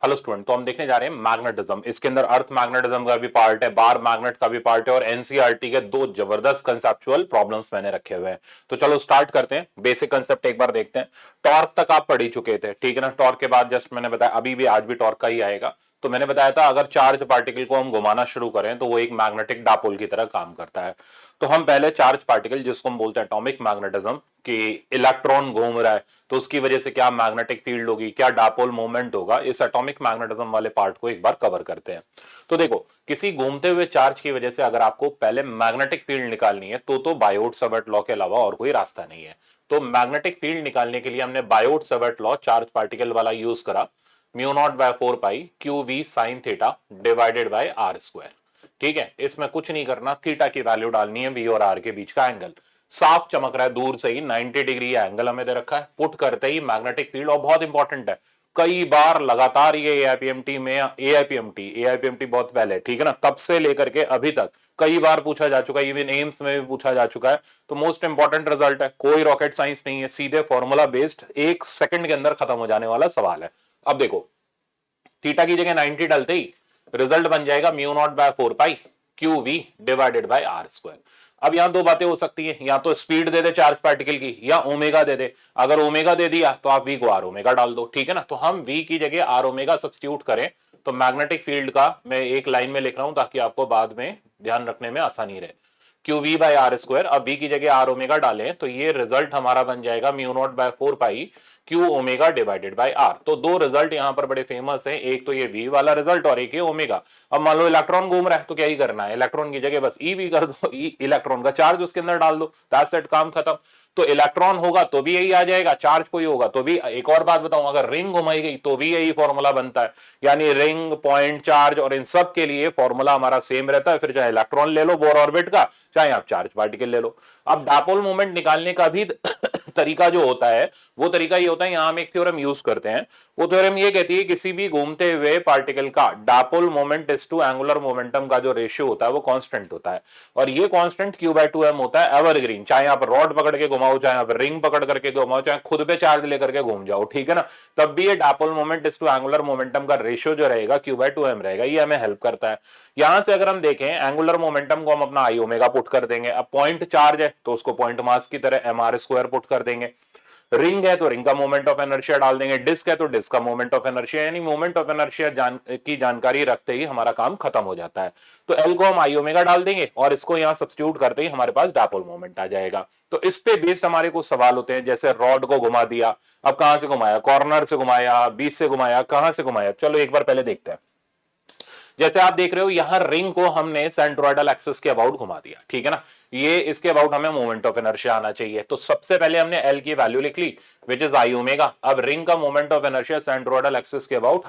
Hello student, तो हम देखने जा रहे हैं मैग्नेटिज्म। इसके अंदर अर्थ मैग्नेटिज्म का भी पार्ट है, बार मैग्नेट का भी पार्ट है और एनसीईआरटी के दो जबरदस्त कंसेप्चुअल प्रॉब्लम्स मैंने रखे हुए हैं। तो चलो स्टार्ट करते हैं। बेसिक कंसेप्ट एक बार देखते हैं। टॉर्क तक आप पढ़ ही चुके थे, ठीक है ना। टॉर्क के बाद जस्ट मैंने बताया, अभी भी आज भी टॉर्क का ही आएगा। तो मैंने बताया था अगर चार्ज पार्टिकल को हम घुमाना शुरू करें तो वो एक मैग्नेटिक डापोल की तरह काम करता है। तो हम पहले चार्ज पार्टिकल, जिसको हम बोलते हैं एटॉमिक मैग्नेटिज्म, कि इलेक्ट्रॉन घूम रहा है तो उसकी वजह से क्या मैग्नेटिक फील्ड होगी, क्या डापोल मूवमेंट होगा, इस एटॉमिक मैग्नेटिज्म वाले पार्ट को एक बार कवर करते हैं। तो देखो, किसी घूमते हुए चार्ज की वजह से अगर आपको पहले मैग्नेटिक फील्ड निकालनी है तो बायोट सावर्ट लॉ के अलावा और कोई रास्ता नहीं है। तो मैग्नेटिक फील्ड निकालने के लिए हमने Biot Savart law charge particle वाला यूज करा, mu naught by 4 pi q v sine theta divided by are square. ठीक है, इसमें कुछ नहीं करना, थीटा की वैल्यू डालनी है, वी और आर के बीच का एंगल साफ चमक रहा है दूर से ही 90 डिग्री एंगल हमें दे रखा है। पुट करते ही मैग्नेटिक फील्ड, और बहुत इंपॉर्टेंट है, कई बार लगातार ये एआईपीएमटी बहुत पहले, ठीक है ना, तब से लेकर के अभी तक कई बार पूछा जा चुका है, इवन एम्स में भी पूछा जा चुका है। तो मोस्ट इंपॉर्टेंट रिजल्ट है, कोई रॉकेट साइंस नहीं है, सीधे फॉर्मूला बेस्ड एक सेकंड के अंदर खत्म हो जाने वाला सवाल है। अब देखो, थीटा की जगह 90 डालते ही रिजल्ट बन जाएगा mu naught by 4 pi q v divided by are square. अब यहां दो बातें हो सकती है, या तो स्पीड दे दे चार्ज पार्टिकल की या ओमेगा दे दे। अगर ओमेगा दे दिया तो आप वी को आर ओमेगा डाल दो, ठीक है ना। तो हम वी की जगह आर ओमेगा सब्स्टिट्यूट करें तो मैग्नेटिक फील्ड का मैं एक लाइन में लिख रहा हूं ताकि आपको बाद में ध्यान रखने में आसानी रहे। Q v by are square, अब वी की जगह आर ओमेगा डालें तो ये रिजल्ट हमारा बन जाएगा mu naught by 4 pi q omega divided by r. तो दो रिजल्ट यहां पर बड़े फेमस हैं, एक तो ये वी वाला रिजल्ट और एक ये ओमेगा। अब मान लो इलेक्ट्रॉन घूम रहा है तो क्या ही करना है, इलेक्ट्रॉन की जगह बस ई वी कर दो, इलेक्ट्रॉन का चार्ज उसके अंदर डाल दो, दैट्स इट, काम खत्म। तो इलेक्ट्रॉन होगा तो भी यही आ जाएगा, चार्ज कोई होगा तो भी। एक और बात बताऊं, अगर रिंग घुमाई गई तो भी यही फॉर्मूला बनता है, यानी रिंग, पॉइंट चार्ज और इन सब के लिए फॉर्मूला हमारा सेम रहता है। फिर चाहे इलेक्ट्रॉन ले लो बोर ऑर्बिट का, चाहे आप चार्ज पार्टिकल ले लो। अब डापोल मूवमेंट निकालने का भी तरीका जो होता है वो तरीका ये होता है, यहां हम एक थ्योरम यूज करते हैं। वो थ्योरम ये कहती है किसी भी घूमते हुए पार्टिकल का dipole moment is to angular momentum का जो रेशियो होता है वो कांस्टेंट होता है, और ये कांस्टेंट q बाय 2m होता है, एवरग्रीन। चाहे आप रॉड पकड़ के घुमाओ, चाहे आप रिंग पकड़ करके घुमाओ, चाहे खुद पे चार्ज लेकर के घूम जाओ, ठीक है ना, तब भी ये dipole moment is to angular momentum का रेशियो जो रहेगा q बाय 2m रहेगा। ये हमें हेल्प करता है। यहां से अगर हम देखें एंगुलर मोमेंटम को हम अपना आई ओमेगा पुट कर देंगे। अब पॉइंट चार्ज है तो उसको पॉइंट मास की तरह एम आर स्क्वायर पुट कर देंगे। रिंग है तो रिंग का मोमेंट ऑफ इनर्शिया डाल देंगे, डिस्क है तो डिस्क का मोमेंट ऑफ इनर्शिया, यानी मोमेंट ऑफ इनर्शिया की जानकारी रखते ही हमारा काम खत्म हो जाता है। तो एल को हम आई ओमेगा डाल देंगे और इसको यहां सब्स्टिट्यूट करते ही हमारे पास डापोल मोमेंट आ जाएगा। तो इस पे बेस्ड हमारे कुछ सवाल होते हैं, जैसे रॉड को घुमा दिया, अब कहां से घुमाया, कॉर्नर से घुमाया, बीच से घुमाया, कहां से घुमाया, चलो एक बार पहले देखते हैं। जैसे आप देख रहे हो यहां रिंग को हमने सेंट्रोइडल एक्सिस के अबाउट घुमा दिया, ठीक है ना, ये इसके अबाउट हमें मोमेंट ऑफ इनर्शिया आना चाहिए। तो सबसे पहले हमने एल की वैल्यू लिख ली विच इज आई ओमेगा। अब रिंग का moment of inertia centroidal axis के अबाउट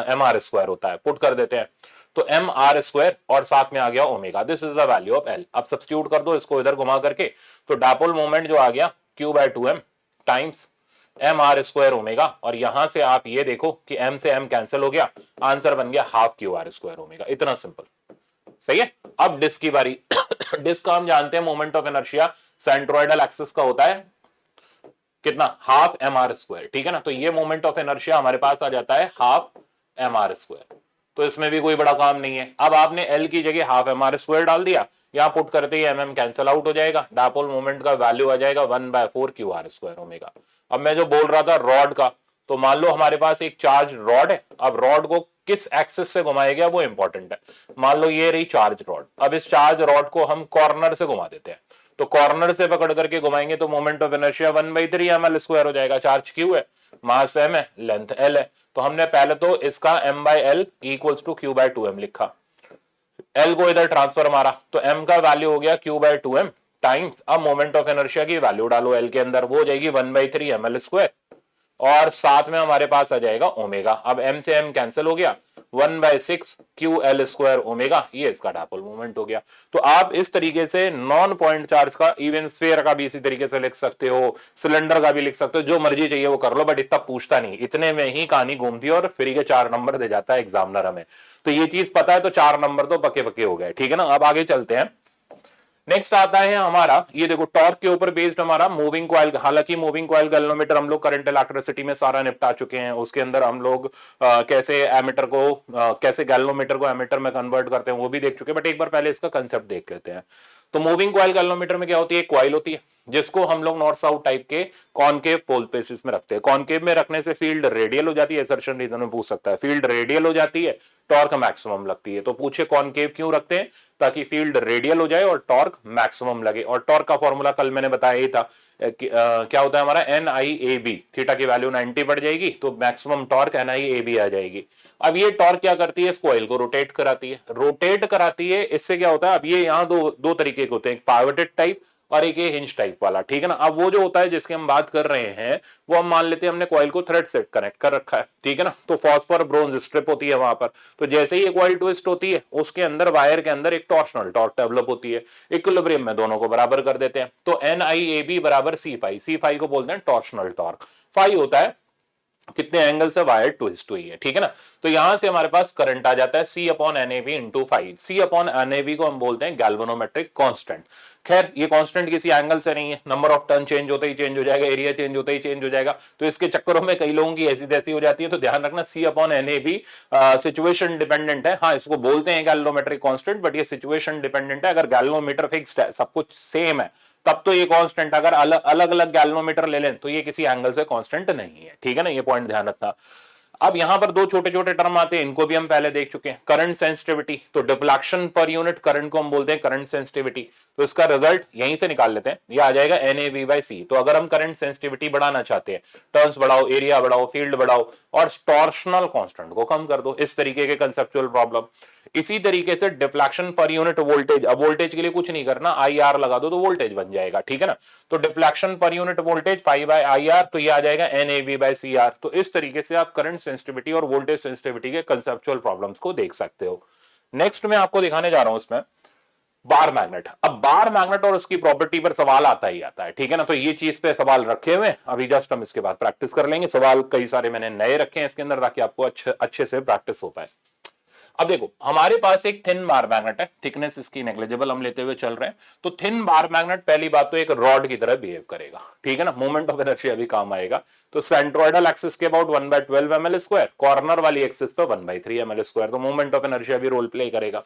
एम आर स्क्वायर होता है, पुट कर देते हैं। तो एम आर स्क्वायर और साथ में आ गया omega, this is the value of L. अब सब्स्टिट्यूट कर दो इसको इधर घुमा करके, तो डापोल मोमेंट जो आ गया q by 2m times m r square omega, और यहां से आप ये देखो कि m से m कैंसिल हो गया, आंसर बन गया half Q R square omega. इतना सिंपल, सही है। अब डिस्क की बारी डिस्क का हम जानते हैं moment of inertia centroidal axis का होता है कितना, हाफ एम आर स्क्वायर, ठीक है ना। तो ये मोमेंट ऑफ इनर्शिया हमारे पास आ जाता है हाफ एम आर स्क्वायर। तो इसमें भी कोई बड़ा काम नहीं है। अब आपने एल की जगह हाफ एम आर स्क्वायर डाल दिया, यहां पुट करते ही एम कैंसिल आउट हो जाएगा, डापोल मोमेंट का वैल्यू आ जाएगा 1/4 क्यू आर स्क्वायर ओमेगा। अब मैं जो बोल रहा था रॉड का, तो मान लो हमारे पास एक चार्ज रॉड है, अब रॉड को किस एक्सिस से घुमाया गया वो इंपॉर्टेंट है। मान लो ये रही चार्ज रॉड, अब इस चार्ज रॉड को हम कॉर्नर से घुमा देते हैं, तो कॉर्नर से पकड़ करके घुमाएंगे तो moment of inertia 1/3 m l square हो जाएगा। चार्ज क्यू है, मास एम है, लेंथ एल है। तो हमने पहले तो इसका m by l equals to q by 2m लिखा, एल को इधर ट्रांसफर मारा तो m का वैल्यू हो गया क्यू बाय 2m टाइम्स, अब मोमेंट ऑफ इनर्शिया की वैल्यू डालो एल के अंदर, वो हो जाएगी 1/3 एम एल स्क्वायर, और साथ में हमारे पास आ जाएगा ओमेगा। अब m से m कैंसिल हो गया, 1/6 क्यू एल स्क्वायर ओमेगा, ये इसका डापोल मोमेंट हो गया। तो आप इस तरीके से नॉन पॉइंट चार्ज का, इवन स्फीयर का भी इसी तरीके से लिख सकते हो, सिलेंडर का भी लिख सकते हो, जो मर्जी चाहिए वो कर लो, बट इतना पूछता नहीं, इतने में ही कहानी घूमती है और फ्री के 4 नंबर दे जाता है एग्जामिनर हमें। तो ये चीज पता है तो 4 नंबर तो पक्के पक्के हो गए, ठीक है ना। अब आगे चलते हैं। नेक्स्ट आता है हमारा, ये देखो टॉर्क के ऊपर बेस्ड हमारा मूविंग कॉइल। हालांकि मूविंग कॉइल गैल्वेनोमीटर हम लोग करंट इलेक्ट्रिसिटी में सारा निपटा चुके हैं, उसके अंदर हम लोग कैसे एमीटर को कैसे गैल्वेनोमीटर को एमीटर में कन्वर्ट करते हैं वो भी देख चुके हैं, बट एक बार पहले इसका कंसेप्ट देख लेते हैं। तो मूविंग कॉइल गैल्वेनोमीटर में क्या होती है, कॉइल होती है जिसको हम लोग नॉर्थ साउथ टाइप के कॉनकेव पोल बेसिस में रखते हैं। कॉनकेव में रखने से फील्ड रेडियल हो जाती है, असर्शन रीजन में पूछ सकता है, फील्ड रेडियल हो जाती है, टॉर्क मैक्सिमम लगती है। तो पूछे कॉनकेव क्यों रखते हैं, ताकि फील्ड रेडियल हो जाए और टॉर्क मैक्सिमम लगे। और टॉर्क का फॉर्मूला कल मैंने बताया ही था, क्या होता है हमारा NIAB, थीटा की वैल्यू 90 बढ़ जाएगी तो मैक्सिमम टॉर्क NIAB आ जाएगी। अब ये टॉर्क क्या करती है, इस कॉइल को रोटेट कराती है, रोटेट कराती है। इससे क्या होता है, अब ये यहाँ दो दो तरीके के होते हैं, एक पाइवटेड टाइप और एक ये हिंज टाइप वाला, ठीक है ना। अब वो जो होता है जिसकी हम बात कर रहे हैं, वो हम मान लेते हैं हमने कॉइल को थ्रेड से कनेक्ट कर रखा है, ठीक है ना। तो फॉस्फोर ब्रोंज स्ट्रिप होती है वहां पर, तो जैसे ही ये कॉइल ट्विस्ट होती है उसके अंदर वायर के अंदर एक टॉर्शनल टॉर्क डेवलप होती है, इक्विलिब्रियम में दोनों को बराबर कर देते हैं। तो NIAB बराबर C5 को बोलते हैं टॉर्शनल टॉर्क। फाई होता है कितने एंगल से वायर ट्विस्ट हुई है, ठीक है ना। तो यहां से हमारे पास करंट आ जाता है C/NAB इंटू 5। C/NAB को हम बोलते हैं गैल्वेनोमेट्रिक कांस्टेंट। खैर ये कांस्टेंट किसी एंगल से नहीं है, नंबर ऑफ टर्न चेंज होते ही चेंज हो जाएगा, एरिया चेंज होते ही चेंज हो जाएगा। तो इसके चक्करों में कई लोगों की ऐसी तैसी हो जाती है, तो ध्यान रखना C/NAB सिचुएशन डिपेंडेंट है। हाँ, इसको बोलते हैं गैल्वेनोमेट्रिक कांस्टेंट, बट ये सिचुएशन डिपेंडेंट है। अगर गैल्वेनोमीटर फिक्स्ड है, सब कुछ सेम है, तब तो ये कांस्टेंट। अगर अलग अलग गैल्वेनोमीटर ले लें तो ये किसी एंगल से कांस्टेंट नहीं है, ठीक है ना, ये पॉइंट ध्यान रखना। अब यहां पर दो छोटे छोटे टर्म आते हैं, इनको भी हम पहले देख चुके हैं। करंट सेंसिटिविटी, तो डिफ्लेक्शन पर यूनिट करंट को हम बोलते हैं करंट सेंसिटिविटी। तो इसका रिजल्ट यहीं से निकाल लेते हैं, ये आ जाएगा NAV/C। तो अगर हम करंट सेंसिटिविटी बढ़ाना चाहते हैं, टर्न्स बढ़ाओ, एरिया बढ़ाओ, फील्ड बढ़ाओ और टॉर्शनल कांस्टेंट को कम कर दो, इस तरीके के कंसेप्चुअल प्रॉब्लम। इसी तरीके से डिफ्लेक्शन पर यूनिट वोल्टेज, अब वोल्टेज के लिए कुछ नहीं करना, IR लगा दो तो वोल्टेज बन जाएगा, ठीक है ना। तो deflection per unit voltage 5/IR, तो ये आ जाएगा NAV/CR। तो इस तरीके से आप करंट सेंसिटिविटी और वोल्टेज सेंसिटिविटी के कंसेप्चुअल प्रॉब्लम्स को देख सकते हो। नेक्स्ट मैं आपको दिखाने जा रहा हूं इसमें बार मैग्नेट। अब बार मैग्नेट और उसकी प्रॉपर्टी पर सवाल आता ही आता है, ठीक है ना। तो ये चीज पे सवाल रखे हुए अभी जस्ट हम इसके बाद प्रैक्टिस कर लेंगे। सवाल कई सारे मैंने नए रखे हैं इसके अंदर ताकि आपको अच्छे से प्रैक्टिस हो पाए। अब देखो हमारे पास एक थिन बार मैग्नेट है, थिकनेस इसकी नेग्लिजिबल हम लेते हुए चल रहे हैं। तो थिन बार मैग्नेट पहली बात तो एक रॉड की तरह बिहेव करेगा, ठीक है ना, मोमेंट ऑफ इनर्शिया भी काम आएगा। तो सेंट्रोइडल एक्सिस के अबाउट 1/12 ml², कॉर्नर वाली एक्सिस पे 1/3 ml², तो मोमेंट ऑफ इनर्शिया भी रोल प्ले करेगा।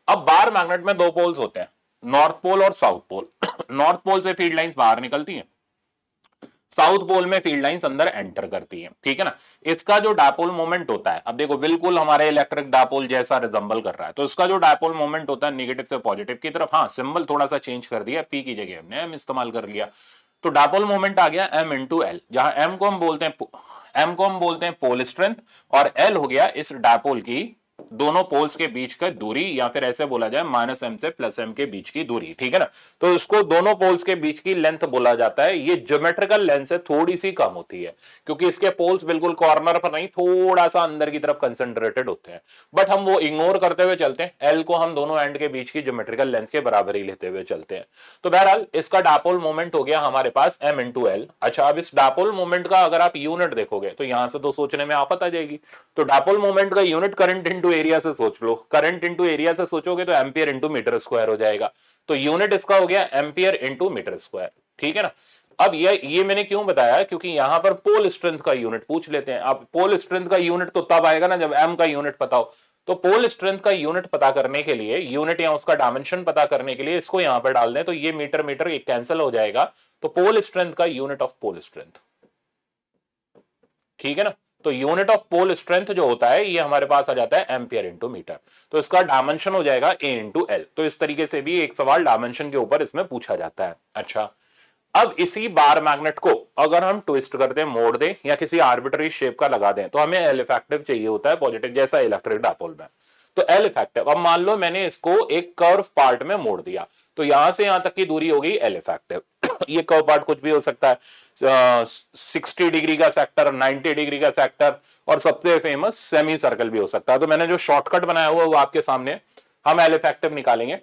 अब बार मैग्नेट में दो पोल्स होते हैं, नॉर्थ पोल और साउथ पोल। नॉर्थ पोल से फील्ड लाइंस बाहर निकलती हैं, साउथ पोल में फील्ड लाइंस अंदर एंटर करती हैं, ठीक है ना। इसका जो डायपोल मोमेंट होता है, अब देखो बिल्कुल हमारे इलेक्ट्रिक डायपोल जैसा रिजंबल कर रहा है। तो इसका जो डायपोल मोमेंट होता है नेगेटिव से पॉजिटिव की तरफ, हाँ सिंबल थोड़ा सा चेंज कर दिया, पी की जगह हमने एम इस्तेमाल कर लिया। तो डायपोल मोमेंट आ गया M × L, जहां M को हम बोलते हैं पोल स्ट्रेंथ और L हो गया इस डायपोल की दोनों पोल्स के बीच का दूरी, या फिर ऐसे बोला जाए -M से +M के बीच की दूरी, ठीक है ना। तो इसको दोनों पोल्स के बीच की लेंथ बोला जाता है। ये ज्योमेट्रिकल लेंथ से थोड़ी सी कम होती है क्योंकि इसके पोल्स बिल्कुल कॉर्नर पर नहीं, थोड़ा सा अंदर की तरफ कंसेंट्रेटेड होते हैं, बट हम वो इग्नोर करते हुए चलते हैं। एल को हम दोनों एंड के बीच की ज्योमेट्रिकल लेंथ के बराबर ही लेते हुए चलते हैं। तो बहरहाल इसका डायपोल मोमेंट हो गया हमारे पास M × L। अच्छा, अब इस डायपोल मोमेंट का अगर आप यूनिट देखोगे तो यहां से तो सोचने में आफत आ जाएगी। तो डायपोल मोमेंट का यूनिट करंट इंटू एरिया से सोच लो, करंट इंटू एरिया से सोचोगे तो एम्पियर इंटू मीटर² हो जाएगा। तो यूनिट इसका हो गया एम्पियर इंटू मीटर², ठीक है ना। अब ये मैंने क्यों बताया, क्योंकि यहां पर पोल स्ट्रेंथ का यूनिट पूछ लेते हैं। अब पोल स्ट्रेंथ का यूनिट तो तब आएगा ना जब M का यूनिट पता हो। तो पोल स्ट्रेंथ का यूनिट पता करने के लिए, यूनिट या उसका डायमेंशन पता करने के लिए इसको यहां पर डाल दें, तो ये मीटर एक कैंसिल हो जाएगा। तो पोल स्ट्रेंथ का यूनिट ऑफ पोल स्ट्रेंथ, ठीक है ना। तो यूनिट ऑफ पोल स्ट्रेंथ जो होता है ये हमारे पास आ जाता है एम्पियर इंटू मीटर। तो इसका डायमेंशन हो जाएगा A × L। तो इस तरीके से भी एक सवाल डायमेंशन के ऊपर इसमें पूछा जाता है। अच्छा, अब इसी बार मैग्नेट को अगर हम ट्विस्ट कर दें, मोड़ दें या किसी आर्बिट्ररी शेप का लगा दें, तो हमें L इफेक्टिव चाहिए होता है पॉजिटिव, जैसा इलेक्ट्रिक डायपोल में। तो L इफेक्टिव, अब मान लो मैंने इसको एक कर्व पार्ट में मोड़ दिया, तो यहां से यहां तक की दूरी हो गई L इफेक्टिव। ये कर्व पार्ट कुछ भी हो सकता है, 60 डिग्री का सेक्टर, 90 डिग्री का सेक्टर, और सबसे फेमस सेमी सर्कल भी हो सकता है। तो मैंने जो शॉर्टकट बनाया हुआ वो आपके सामने, हम L इफेक्टिव निकालेंगे।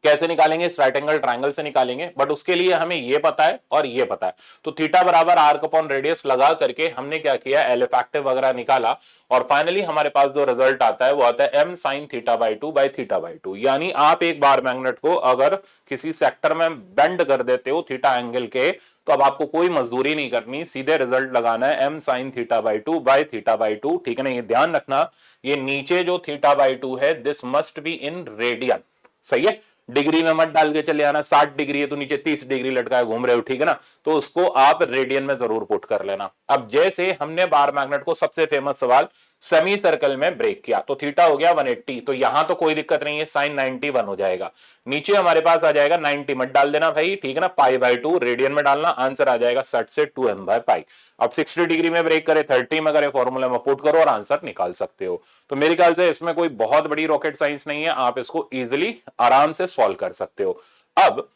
कैसे निकालेंगे? इस राइट एंगल ट्रायंगल से निकालेंगे, बट उसके लिए हमें ये पता है और ये पता है। तो थीटा बराबर आर्क अपॉन रेडियस लगा करके हमने क्या किया, एल इफेक्टिव वगैरह निकाला, और फाइनली हमारे पास जो रिजल्ट आता है वो आता है m sine theta by two by theta by two. यानी आप एक बार मैग्नेट को अगर किसी सेक्टर में बेंड कर देते हो थीटा एंगल के, तो अब आपको कोई मजदूरी नहीं करनी, सीधे रिजल्ट लगाना है m sine theta by two by theta by two. ठीक है ना? ये ध्यान रखना, ये नीचे जो थीटा बाई टू है this must be in radian. सही है? डिग्री में मत डाल के चले आना, 60 डिग्री है तो नीचे 30 डिग्री लटकाए घूम रहे हो, ठीक है ना? तो उसको आप रेडियन में जरूर पुट कर लेना। अब जैसे हमने बार मैग्नेट को, सबसे फेमस सवाल, सेमी सर्कल में ब्रेक किया तो थीटा हो गया 180, तो यहां तो कोई दिक्कत नहीं है, साइन 91 हो जाएगा। नीचे हमारे पास आ जाएगा 90, मत डाल देना भाई, ठीक है ना? पाई बाई टू रेडियन में डालना, आंसर आ जाएगा 60 से 2m बाय पाई। अब 60 डिग्री में ब्रेक करे, 30 में करे, फॉर्मूला में पुट करो और आंसर निकाल सकते हो। तो मेरे ख्याल से इसमें कोई बहुत बड़ी रॉकेट साइंस नहीं है, आप इसको इजिली आराम से सॉल्व कर सकते हो। अब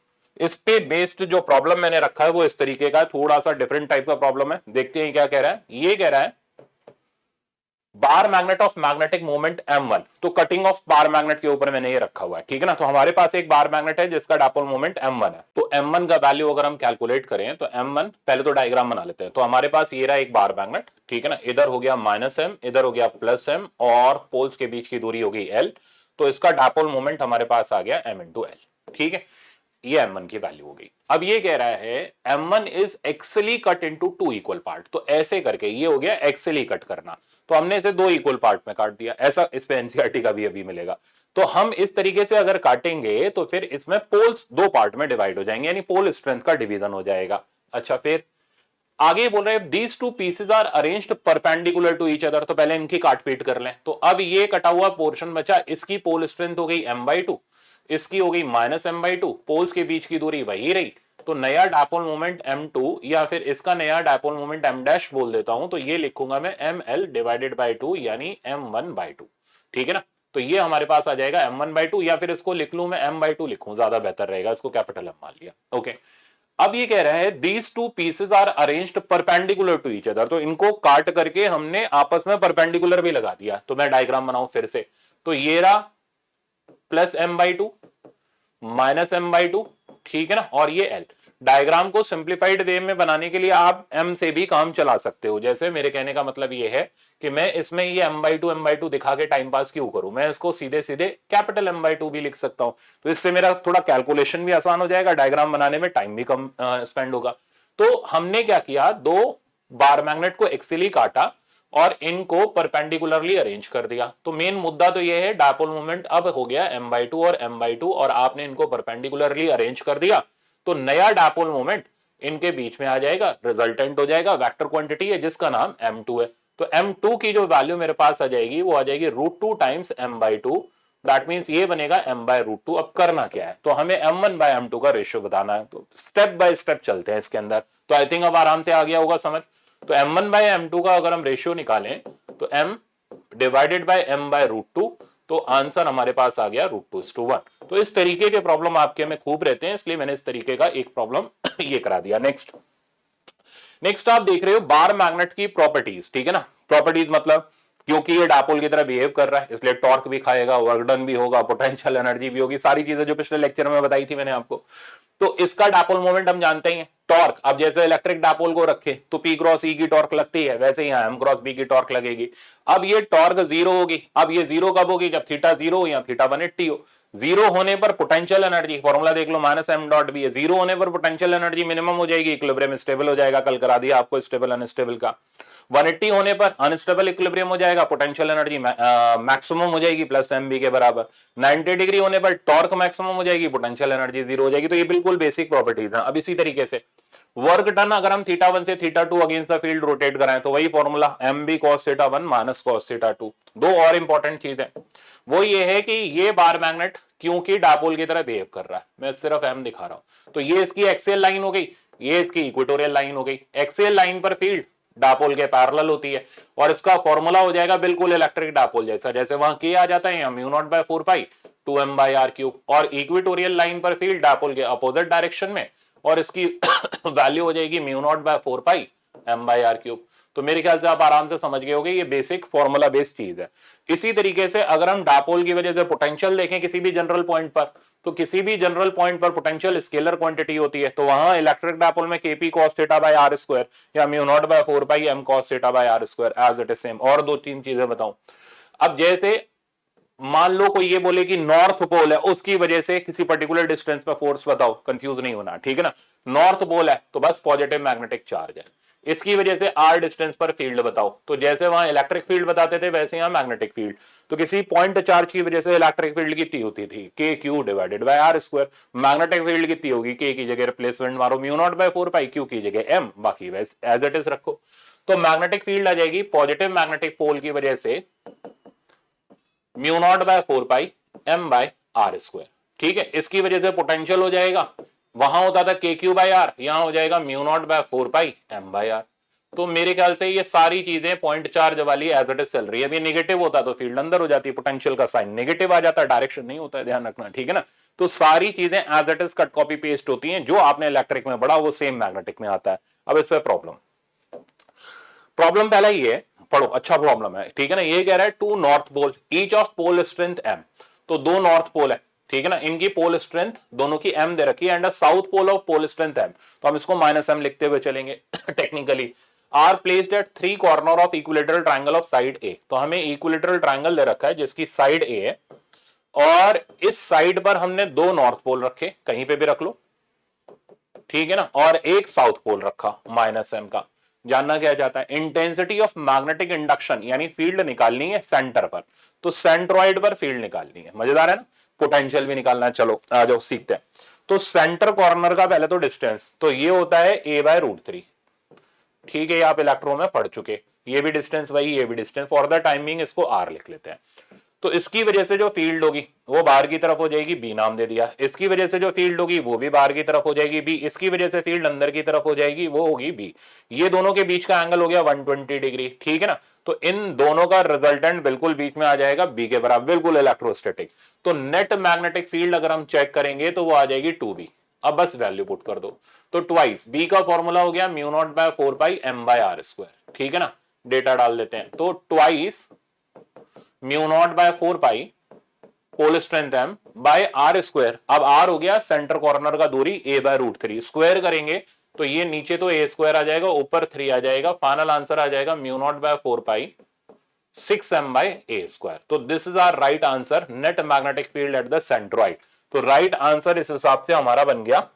इस पे बेस्ड जो प्रॉब्लम मैंने रखा है वो इस तरीके का, थोड़ा सा डिफरेंट टाइप का प्रॉब्लम है। देखते हैं क्या कह रहा है। ये कह रहा है bar magnet of magnetic moment m1, तो कटिंग ऑफ बार मैग्नेट के ऊपर मैंने ये रखा हुआ है, ठीक है ना? तो हमारे पास एक बार मैग्नेट है जिसका डायपोल मोमेंट m1 है, तो m1 का वैल्यू अगर हम कैलकुलेट करें तो m1, पहले तो डायग्राम बना लेते हैं। तो हमारे पास ये रहा एक बार मैग्नेट, ठीक है ना? इधर हो गया -m, इधर हो गया +m, और पोल्स के बीच की दूरी हो गई l, तो इसका डायपोल मोमेंट हमारे पास आ गया m × l, ठीक है? ये m1 की वैल्यू हो गई। अब ये कह रहा है m1 is axially cut into two equal part, तो ऐसे करके ये हो गया एक्सली कट करना, तो हमने इसे दो इक्वल पार्ट में काट दिया। ऐसा इस पे एनसीईआरटी का भी अभी मिलेगा। तो हम इस तरीके से अगर काटेंगे तो फिर इसमें पोल्स दो पार्ट में डिवाइड हो जाएंगे, यानी पोल स्ट्रेंथ का डिवीजन हो जाएगा। अच्छा, फिर आगे बोल रहे हैं these two pieces are arranged perpendicular to each other, तो पहले इनकी काटपीट कर लें। तो अब ये कटा हुआ पोर्शन बचा, इसकी पोल स्ट्रेंथ हो गई m/2, इसकी हो गई -m/2, पोल्स के बीच की दूरी वही रही, तो नया डायपोल मोमेंट m2, या फिर इसका नया डायपोल मोमेंट m' बोल देता हूं, तो ये लिखूंगा मैं ml डिवाइडेड बाय 2, यानी m1/2, ठीक है ना? तो ये हमारे पास आ जाएगा m1/2, या फिर इसको लिख लूं मैं m/2 लिखूं, ज्यादा बेहतर रहेगा, इसको कैपिटल M मान लिया। ओके, अब ये कह रहा है these two pieces are arranged perpendicular to each other, तो इनको काट करके हमने आपस में परपेंडिकुलर भी लगा दिया। तो मैं डायग्राम बनाऊं फिर से, तो ये रहा +m/2 -m/2, ठीक है ना? और ये l। डायग्राम को सिंप्लीफाइड वे में बनाने के लिए आप m से भी काम चला सकते हो। जैसे मेरे कहने का मतलब ये है कि मैं इसमें ये m/2 दिखा के टाइम पास क्यों करूं, मैं इसको सीधे सीधे कैपिटल m/2 भी लिख सकता हूं, तो इससे मेरा थोड़ा कैलकुलेशन भी आसान हो जाएगा, डायग्राम बनाने में टाइम भी कम स्पेंड होगा। तो हमने क्या किया, दो बार मैग्नेट को एक्सिली काटा और इनको परपेंडिकुलरली अरेंज कर दिया। तो मेन मुद्दा तो ये है, डायपोल मोमेंट अब हो गया m/2 और m/2, और आपने इनको परपेंडिकुलरली अरेंज कर दिया, तो नया डायपोल मोमेंट इनके बीच में आ जाएगा, रिजल्टेंट हो जाएगा, वेक्टर क्वांटिटी है जिसका नाम m2 है। तो m2 की जो वैल्यू मेरे पास आ जाएगी वो आ जाएगी √2 टाइम्स m/2, दैट मींस ये बनेगा m/√2। अब करना क्या है, तो हमें m1/m2 का रेशियो बताना है, तो स्टेप बाय स्टेप चलते हैं इसके अंदर। तो आई थिंक अब आराम से आ गया होगा समझ। तो m1/m2 का अगर हम रेशियो निकालें तो m डिवाइडेड बाय m/√2, तो आंसर हमारे पास आ गया √2:1। तो इस तरीके के प्रॉब्लम आपके में खूब रहते हैं, इसलिए मैंने इस तरीके का एक प्रॉब्लम ये करा दिया। नेक्स्ट आप देख रहे हो बार मैग्नेट की प्रॉपर्टीज, ठीक है ना? प्रॉपर्टीज मतलब क्योंकि ये डायपोल की तरह बिहेव कर रहा है इसलिए टॉर्क भी खाएगा, वर्क डन भी होगा, पोटेंशियल एनर्जी भी होगी, सारी चीजें जो पिछले लेक्चर में बताई थी मैंने आपको। तो इसका डायपोल मोमेंट हम जानते ही हैं, टॉर्क। अब जैसे इलेक्ट्रिक डायपोल को रखे तो P क्रॉस E की टॉर्क लगती है, वैसे ही M क्रॉस B की टॉर्क लगेगी। अब ये टॉर्क जीरो होगी, अब ये जीरो कब होगी, जब थीटा जीरो हो या थीटा 180 हो। जीरो होने पर पोटेंशियल एनर्जी, फॉर्मूला देख लो, -m.b है। जीरो होने पर पोटेंशियल एनर्जी मिनिमम हो जाएगी, इक्विलिब्रियम स्टेबल हो जाएगा, कल करा दिया आपको स्टेबल अनस्टेबल का। 180 होने पर अनस्टेबल इक्विलिब्रियम हो जाएगा, पोटेंशियल एनर्जी मैक्सिमम हो जाएगी +mb के बराबर। 90 डिग्री होने पर टॉर्क मैक्सिमम हो जाएगी, पोटेंशियल एनर्जी जीरो हो जाएगी। तो ये बिल्कुल बेसिक प्रॉपर्टीज हैं। अब इसी तरीके से वर्क डन अगर हम θ1 से θ2 अगेंस्ट द फील्ड रोटेट कराएं तो वही फॉर्मूला mb cos θ1 - cos θ2। दो और इंपॉर्टेंट चीज है, वो ये है कि ये बार मैग्नेट क्योंकि डायपोल की तरह बिहेव कर रहा है, मैं सिर्फ m दिखा रहा हूं, तो ये इसकी एक्सियल लाइन हो गई, ये इसकी इक्वेटोरियल लाइन हो गई। एक्सियल लाइन पर फील्ड डायपोल के पैरेलल होती है, और इसका फॉर्मूला हो जाएगा बिल्कुल इलेक्ट्रिक डायपोल जैसा, जैसे वहां k आ जाता है या μ0/4 पाई 2m/r³। और इक्वेटोरियल लाइन पर फील्ड डायपोल के अपोजिट डायरेक्शन में, और इसकी वैल्यू हो जाएगी μ0/4 पाई m/r³। तो मेरे ख्याल से आप आराम से समझ गए होंगे, ये बेसिक फॉर्मूला बेस्ड चीज है। इसी तरीके से अगर हम डापोल की वजह से पोटेंशियल देखें किसी भी जनरल पॉइंट पर, तो किसी भी जनरल पॉइंट पर पोटेंशियल स्केलर क्वांटिटी होती है, तो वहां इलेक्ट्रिक डापोल में KP cos theta by are square या mu naught by 4 pi M cos theta by are square as it is same. और दो तीन चीजें बताऊं, अब जैसे मान लो कोई ये बोले कि नॉर्थ पोल है, उसकी वजह से किसी पर्टिकुलर डिस्टेंस पे फोर्स बताओ, कंफ्यूज नहीं होना, ठीक है ना। नॉर्थ पोल है तो बस पॉजिटिव मैग्नेटिक चार्ज है, इसकी वजह से आर डिस्टेंस पर फील्ड बताओ, तो जैसे वहां इलेक्ट्रिक फील्ड बताते थे वैसे यहां मैग्नेटिक फील्ड। तो किसी पॉइंट चार्ज की वजह से इलेक्ट्रिक फील्ड कितनी होती थी, k q divided by are square. Magnetic field कितनी होगी, के की जगह रिप्लेसमेंट मारो mu naught by 4 pi, q की जगह एम, बाकी वैसे एज इट इज रखो। तो मैग्नेटिक फील्ड आ जाएगी पॉजिटिव मैग्नेटिक पोल की वजह से mu naught by 4 pi m by are square, ठीक है। इसकी वजह से पोटेंशियल हो जाएगा, वहां होता था के क्यू बाय आर, यहां हो जाएगा mu naught by 4 pi m by r. तो मेरे ख्याल से ये सारी चीजें पॉइंट चार्ज वाली एज इट इज चल रही है। अभी नेगेटिव होता तो फील्ड अंदर हो जाती, पोटेंशियल का साइन नेगेटिव आ जाता, डायरेक्शन नहीं होता है, ध्यान रखना, ठीक है ना। तो सारी चीजें as it is cut copy paste होती हैं, जो आपने इलेक्ट्रिक में पढ़ा वो सेम मैग्नेटिक में आता है। अब इस पर प्रॉब्लम पहला ही है, पढ़ो, अच्छा प्रॉब्लम है, ठीक है ना। ये कह रहा है two north pole each of pole strength m, तो दो नॉर्थ पोल है, ठीक है ना, इनकी पोल स्ट्रेंथ दोनों की एम दे रखी है, and south pole of pole strength m, तो हम इसको माइनस एम लिखते हुए चलेंगे technically. Are placed at three corner of equilateral triangle of side a, तो हमें इक्विलेटरल ट्रायंगल दे रखा है जिसकी साइड ए है, और इस साइड पर हमने दो नॉर्थ पोल रखे, कहीं पे भी रख लो, ठीक है ना, और एक साउथ पोल रखा माइनस एम का। जानना क्या चाहता है, इंटेंसिटी ऑफ मैग्नेटिक इंडक्शन यानी फील्ड निकालनी है सेंटर पर, तो सेंट्रॉइड पर फील्ड निकालनी है। मजेदार है ना, पोटेंशियल भी निकालना है। चलो आ जाओ सीखते हैं। तो सेंटर कॉर्नर का पहले तो डिस्टेंस, तो ये होता है a/√3, ठीक है, ये आप इलेक्ट्रो में पढ़ चुके, ये भी डिस्टेंस वही, ये भी डिस्टेंस, फॉर द टाइमिंग इसको r लिख लेते हैं। तो इसकी वजह से जो फील्ड होगी वो बाहर की तरफ हो जाएगी, बी नाम दे दिया। इसकी वजह से जो फील्ड होगी वो भी बाहर की तरफ हो जाएगी, बी। इसकी वजह से फील्ड अंदर की तरफ हो जाएगी, वो होगी बी। ये दोनों के बीच का एंगल हो गया 120 डिग्री, ठीक है ना। तो इन दोनों का रिजल्टेंट बिल्कुल बीच में आ जाएगा बी के बराबर, बिल्कुल इलेक्ट्रोस्टैटिक। तो नेट मैग्नेटिक फील्ड अगर हम चेक करेंगे तो वो आ जाएगी 2b। अब बस वैल्यू पुट कर दो, तो ट्वाइस बी का फॉर्मूला हो गया mu naught by 4 pi m by are square, ठीक है ना। डेटा डाल देते हैं, तो twice mu naught by 4 pi pole strength m by are square. अब आर हो गया सेंटर कॉर्नर का दूरी a/√3, स्क्वायर करेंगे तो ये नीचे तो a स्क्वायर आ जाएगा, ऊपर 3 आ जाएगा, फाइनल आंसर आ जाएगा mu naught by 4 pi 6m by a square. तो this is our right answer, net magnetic field at the centroid. तो राइट आंसर इस हिसाब से हमारा बन गया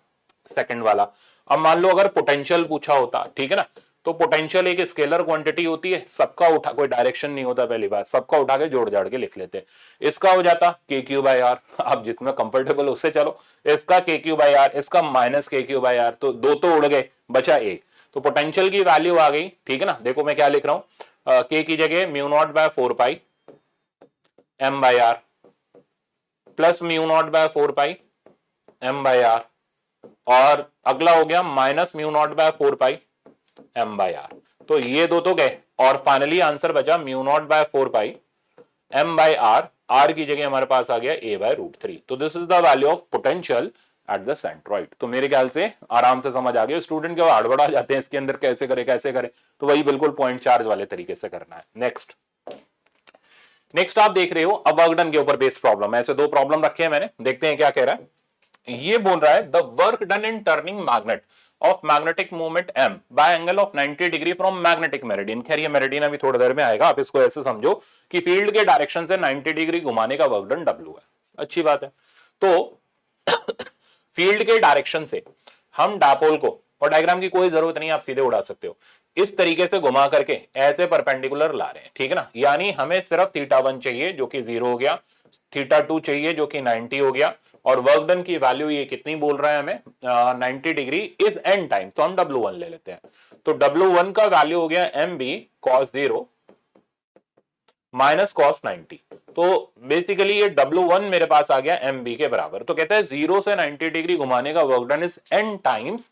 सेकंड वाला। अब मान लो अगर पोटेंशियल पूछा होता, ठीक है ना, तो पोटेंशियल एक स्केलर क्वांटिटी होती है, सबका उठा, कोई डायरेक्शन नहीं होता, पहली बात सबका उठा के जोड़ जाड़ के लिख लेते हैं। इसका हो जाता के क्यू बाई आर, आप जिसमें कंफर्टेबल उससे चलो, इसका के क्यू बाई आर, इसका माइनस के क्यू बाई आर, तो दो तो उड़ गए, बचा एक। तो पोटेंशियल की वैल्यू आ गई, ठीक है ना। देखो मैं क्या लिख रहा हूं, के की जगह mu naught by 4 pi m by r plus mu naught by 4 pi m by r, और अगला हो गया minus mu naught by 4 pi m by r. तो ये दो तो गए, और फाइनली आंसर बचा mu naught by 4 pi m by r, r की जगह हमारे पास आ गया a/√3। तो this is the value of potential at the centroid. तो मेरे ख्याल से आराम से समझ आ गया। स्टूडेंट के हड़बड़ा आ जाते हैं इसके अंदर कैसे करे कैसे करे, तो वही बिल्कुल पॉइंट चार्ज वाले तरीके से करना है। नेक्स्ट आप देख रहे हो अब वर्क डन के ऊपर बेस्ड प्रॉब्लम, ऐसे दो प्रॉब्लम रखे हैं मैंने, देखते हैं क्या कह रहा है। ये बोल रहा है the work done in turning magnet of magnetic movement m bye angle of 90 degree from magnetic meridian. खैर ये मेरिडियन अभी थोड़ी देर में आएगा, आप इसको ऐसे समझो कि फील्ड के डायरेक्शन से 90 डिग्री घुमाने का वर्क डन w है। अच्छी बात है। तो फील्ड के डायरेक्शन से हम डापोल को, और डायग्राम की कोई जरूरत नहीं, आप सीधे उड़ा सकते हो, इस तरीके से घुमा करके ऐसे परपेंडिकुलर ला रहे हैं, ठीक है ना। यानी हमें सिर्फ θ1 चाहिए जो कि 0 हो गया, θ2 चाहिए जो कि 90 हो गया, और वर्क डन की वैल्यू ये कितनी बोल रहा है हमें, 90 डिग्री इज एन टाइम, तो हम W1 ले लेते हैं। तो W1 का वैल्यू हो गया MB cos 0 माइनस cos 90। तो बेसिकली ये W1 मेरे पास आ गया MB के बराबर। तो कहता है 0 से 90 डिग्री घुमाने का work done is n times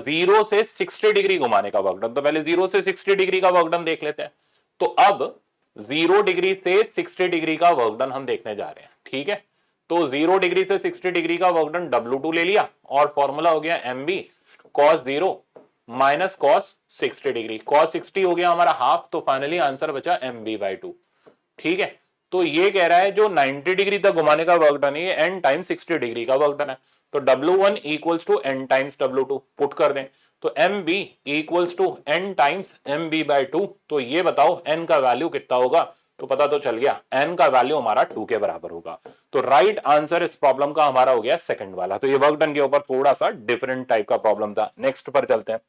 0 से 60 डिग्री घुमाने का वर्क डन। तो पहले 0 से 60 डिग्री का वर्क डन देख लेते हैं। तो अब 0 डिग्री से 60 डिग्री का वर्क डन हम देखने जा रहे हैं, ठीक है। तो 0 डिग्री से 60 डिग्री का वर्क डन W2 ले लिया, और फॉर्मूला हो गया MB cos 0 minus cos 60 degree, cos 60 हो गया हमारा हाफ, तो फाइनली आंसर बचा mb/2। ठीक है, तो ये कह रहा है जो 90 डिग्री तक घुमाने का वर्क डन है ये n टाइम्स 60 डिग्री का वर्क डन है, तो W1 equals to n times W2 put कर दें, तो MB equals to n times mb/2। तो ये बताओ n का वैल्यू कितना होगा, तो पता तो चल गया n का वैल्यू हमारा 2 के बराबर होगा। तो राइट आंसर इस प्रॉब्लम का हमारा हो गया सेकंड वाला। तो ये वर्क डन के ऊपर थोड़ा सा डिफरेंट टाइप का प्रॉब्लम था। नेक्स्ट पर चलते हैं।